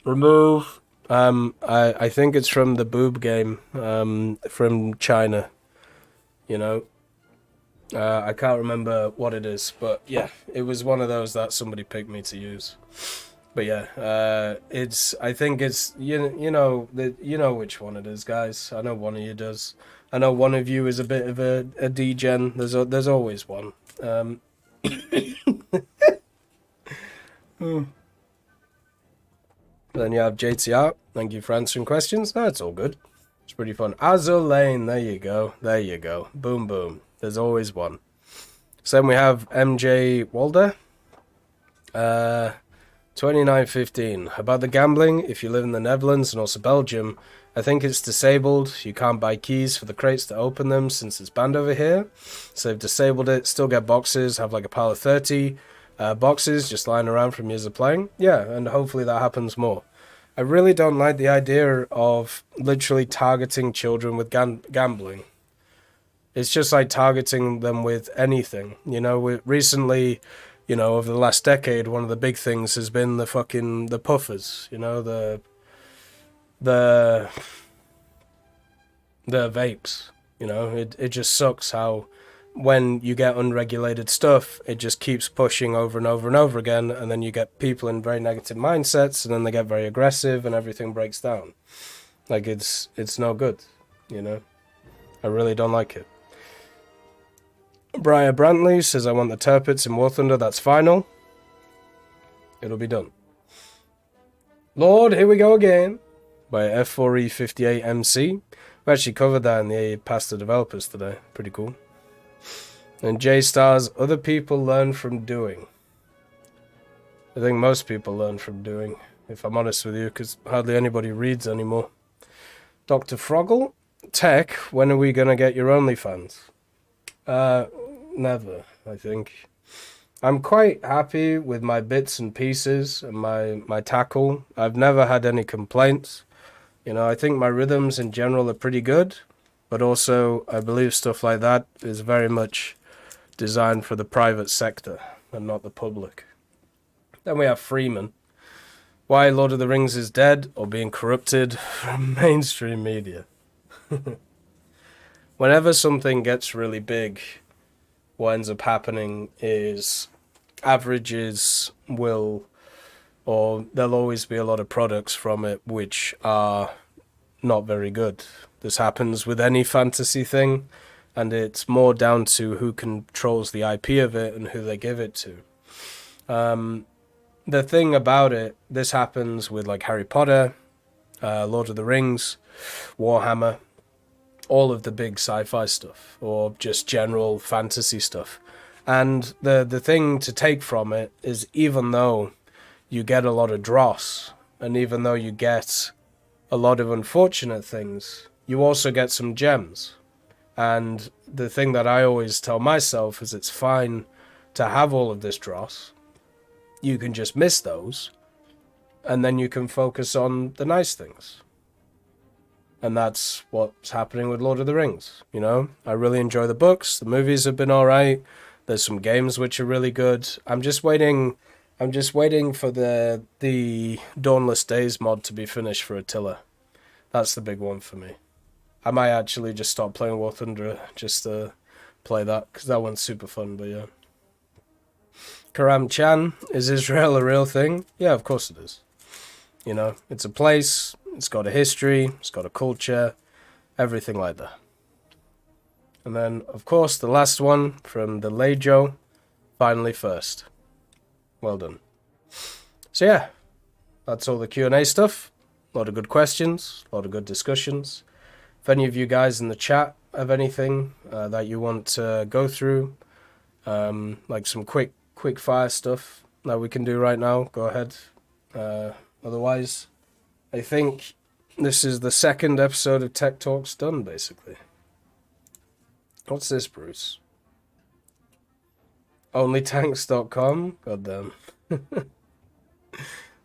S1: Remove. I think it's from the boob game, from China. I can't remember what it is, but yeah, it was one of those that somebody picked me to use. But yeah, I think it's you know which one it is, guys. I know one of you does. I know one of you is a bit of a degen. There's always one. Then you have JTR. Thank you for answering questions. That's all good. It's pretty fun. Azul Lane. There you go. Boom boom. There's always one. So then we have MJ Walder. 2915. About the gambling, if you live in the Netherlands and also Belgium, I think it's disabled. You can't buy keys for the crates to open them since it's banned over here. So they've disabled it. Still get boxes, have like a pile of 30 boxes just lying around from years of playing. Yeah, and hopefully that happens more. I really don't like the idea of literally targeting children with gambling. It's just like targeting them with anything. You know, recently, you know, over the last decade, one of the big things has been the puffers, you know, the vapes. You know, it just sucks how when you get unregulated stuff, it just keeps pushing over and over and over again, and then you get people in very negative mindsets, and then they get very aggressive, and everything breaks down. Like, it's no good, you know? I really don't like it. Briar Brantley says, I want the Turpits in War Thunder. That's final. It'll be done. Lord, here we go again. By F4E58MC. We actually covered that in the Past the Developers today. Pretty cool. And J Stars, other people learn from doing. I think most people learn from doing, if I'm honest with you, because hardly anybody reads anymore. Dr. Froggle, TEC, when are we going to get your OnlyFans? Never, I think. I'm quite happy with my bits and pieces and my tackle. I've never had any complaints. You know, I think my rhythms in general are pretty good, but also I believe stuff like that is very much designed for the private sector and not the public. Then we have Freeman. Why Lord of the Rings is dead or being corrupted from mainstream media. Whenever something gets really big, what ends up happening is averages will, or there'll always be a lot of products from it which are not very good. This happens with any fantasy thing, and it's more down to who controls the IP of it and who they give it to. The thing about it, this happens with like Harry Potter, Lord of the Rings, Warhammer, all of the big sci-fi stuff, or just general fantasy stuff. And the thing to take from it is, even though you get a lot of dross, and even though you get a lot of unfortunate things, you also get some gems. And the thing that I always tell myself is it's fine to have all of this dross. You can just miss those, and then you can focus on the nice things. And that's what's happening with Lord of the Rings, you know? I really enjoy the books, the movies have been alright, there's some games which are really good. I'm just waiting for the Dawnless Days mod to be finished for Attila. That's the big one for me. I might actually just stop playing War Thunder just to play that, because that one's super fun, but yeah. Karam Chan, is Israel a real thing? Yeah, of course it is. You know, it's a place, it's got a history, it's got a culture, everything like that. And then, of course, the last one from the Lejo, finally first. Well done. So yeah, that's all the Q&A stuff. A lot of good questions, a lot of good discussions. If any of you guys in the chat have anything that you want to go through, like some quick fire stuff that we can do right now, go ahead. Otherwise, I think this is the second episode of Tech Talks done, basically. What's this, Bruce? Onlytanks.com? Goddamn. That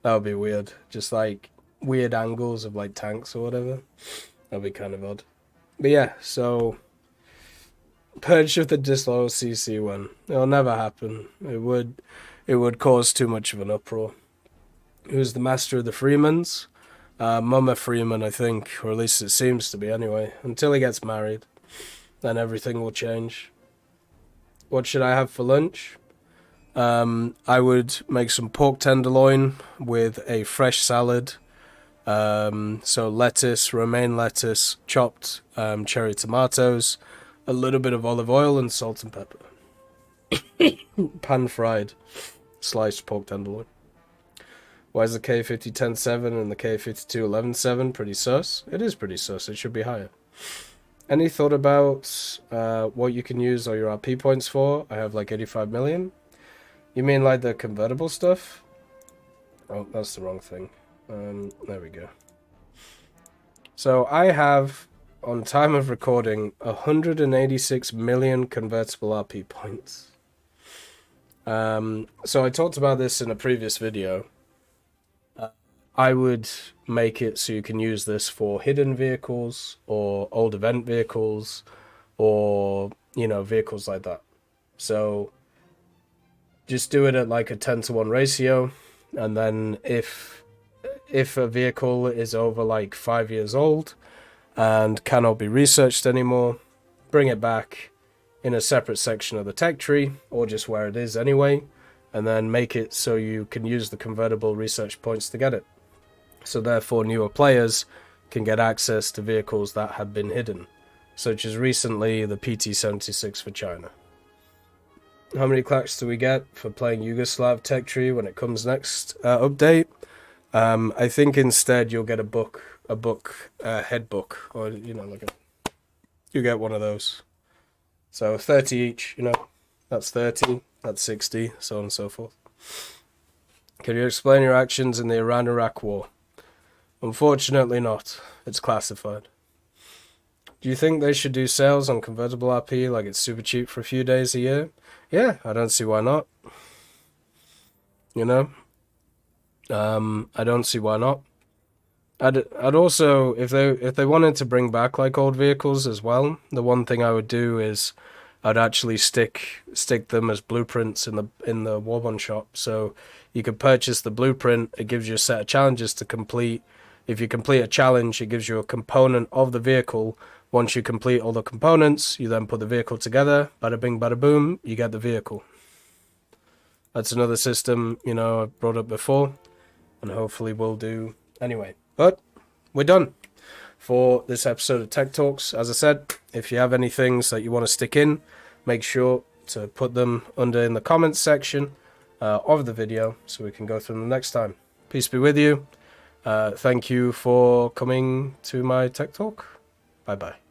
S1: would be weird. Just like weird angles of like tanks or whatever. That'd be kind of odd. But yeah, so purge of the disloyal CC one. It'll never happen. It would cause too much of an uproar. Who's the master of the Freemans? Mama Freeman, I think, or at least it seems to be anyway. Until he gets married, then everything will change. What should I have for lunch? I would make some pork tenderloin with a fresh salad. So lettuce, romaine lettuce, chopped cherry tomatoes, a little bit of olive oil and salt and pepper. Pan-fried sliced pork tenderloin. Why is the K50 10.7 and the K52 11.7 pretty sus? It is pretty sus. It should be higher. Any thought about what you can use all your RP points for? I have like 85 million. You mean like the convertible stuff? Oh, that's the wrong thing. There we go. So I have, on time of recording, 186 million convertible RP points. So I talked about this in a previous video. I would make it so you can use this for hidden vehicles or old event vehicles or, you know, vehicles like that. So just do it at like a 10-to-1 ratio, and then if a vehicle is over like 5 years old and cannot be researched anymore, bring it back in a separate section of the tech tree, or just where it is anyway, and then make it so you can use the convertible research points to get it. So therefore newer players can get access to vehicles that have been hidden, such as recently the PT-76 for China. How many clacks do we get for playing Yugoslav tech tree when it comes next update? I think instead you'll get a head book, or, you know, like you get one of those. So 30 each, you know, that's 30, that's 60, so on and so forth. Can you explain your actions in the Iran-Iraq war? Unfortunately not. It's classified. Do you think they should do sales on convertible RP like it's super cheap for a few days a year? Yeah, I don't see why not. You know? I don't see why not. I'd also, if they wanted to bring back like old vehicles as well, the one thing I would do is I'd actually stick them as blueprints in the Warbond shop. So you could purchase the blueprint. It gives you a set of challenges to complete. If you complete a challenge, it gives you a component of the vehicle. Once you complete all the components, you then put the vehicle together. Bada bing, bada boom, you get the vehicle. That's another system, you know, I've brought up before, and hopefully we'll do anyway. But we're done for this episode of Tech Talks. As I said, if you have any things that you want to stick in, make sure to put them in the comments section of the video so we can go through them next time. Peace be with you. Thank you for coming to my Tech Talk. Bye-bye.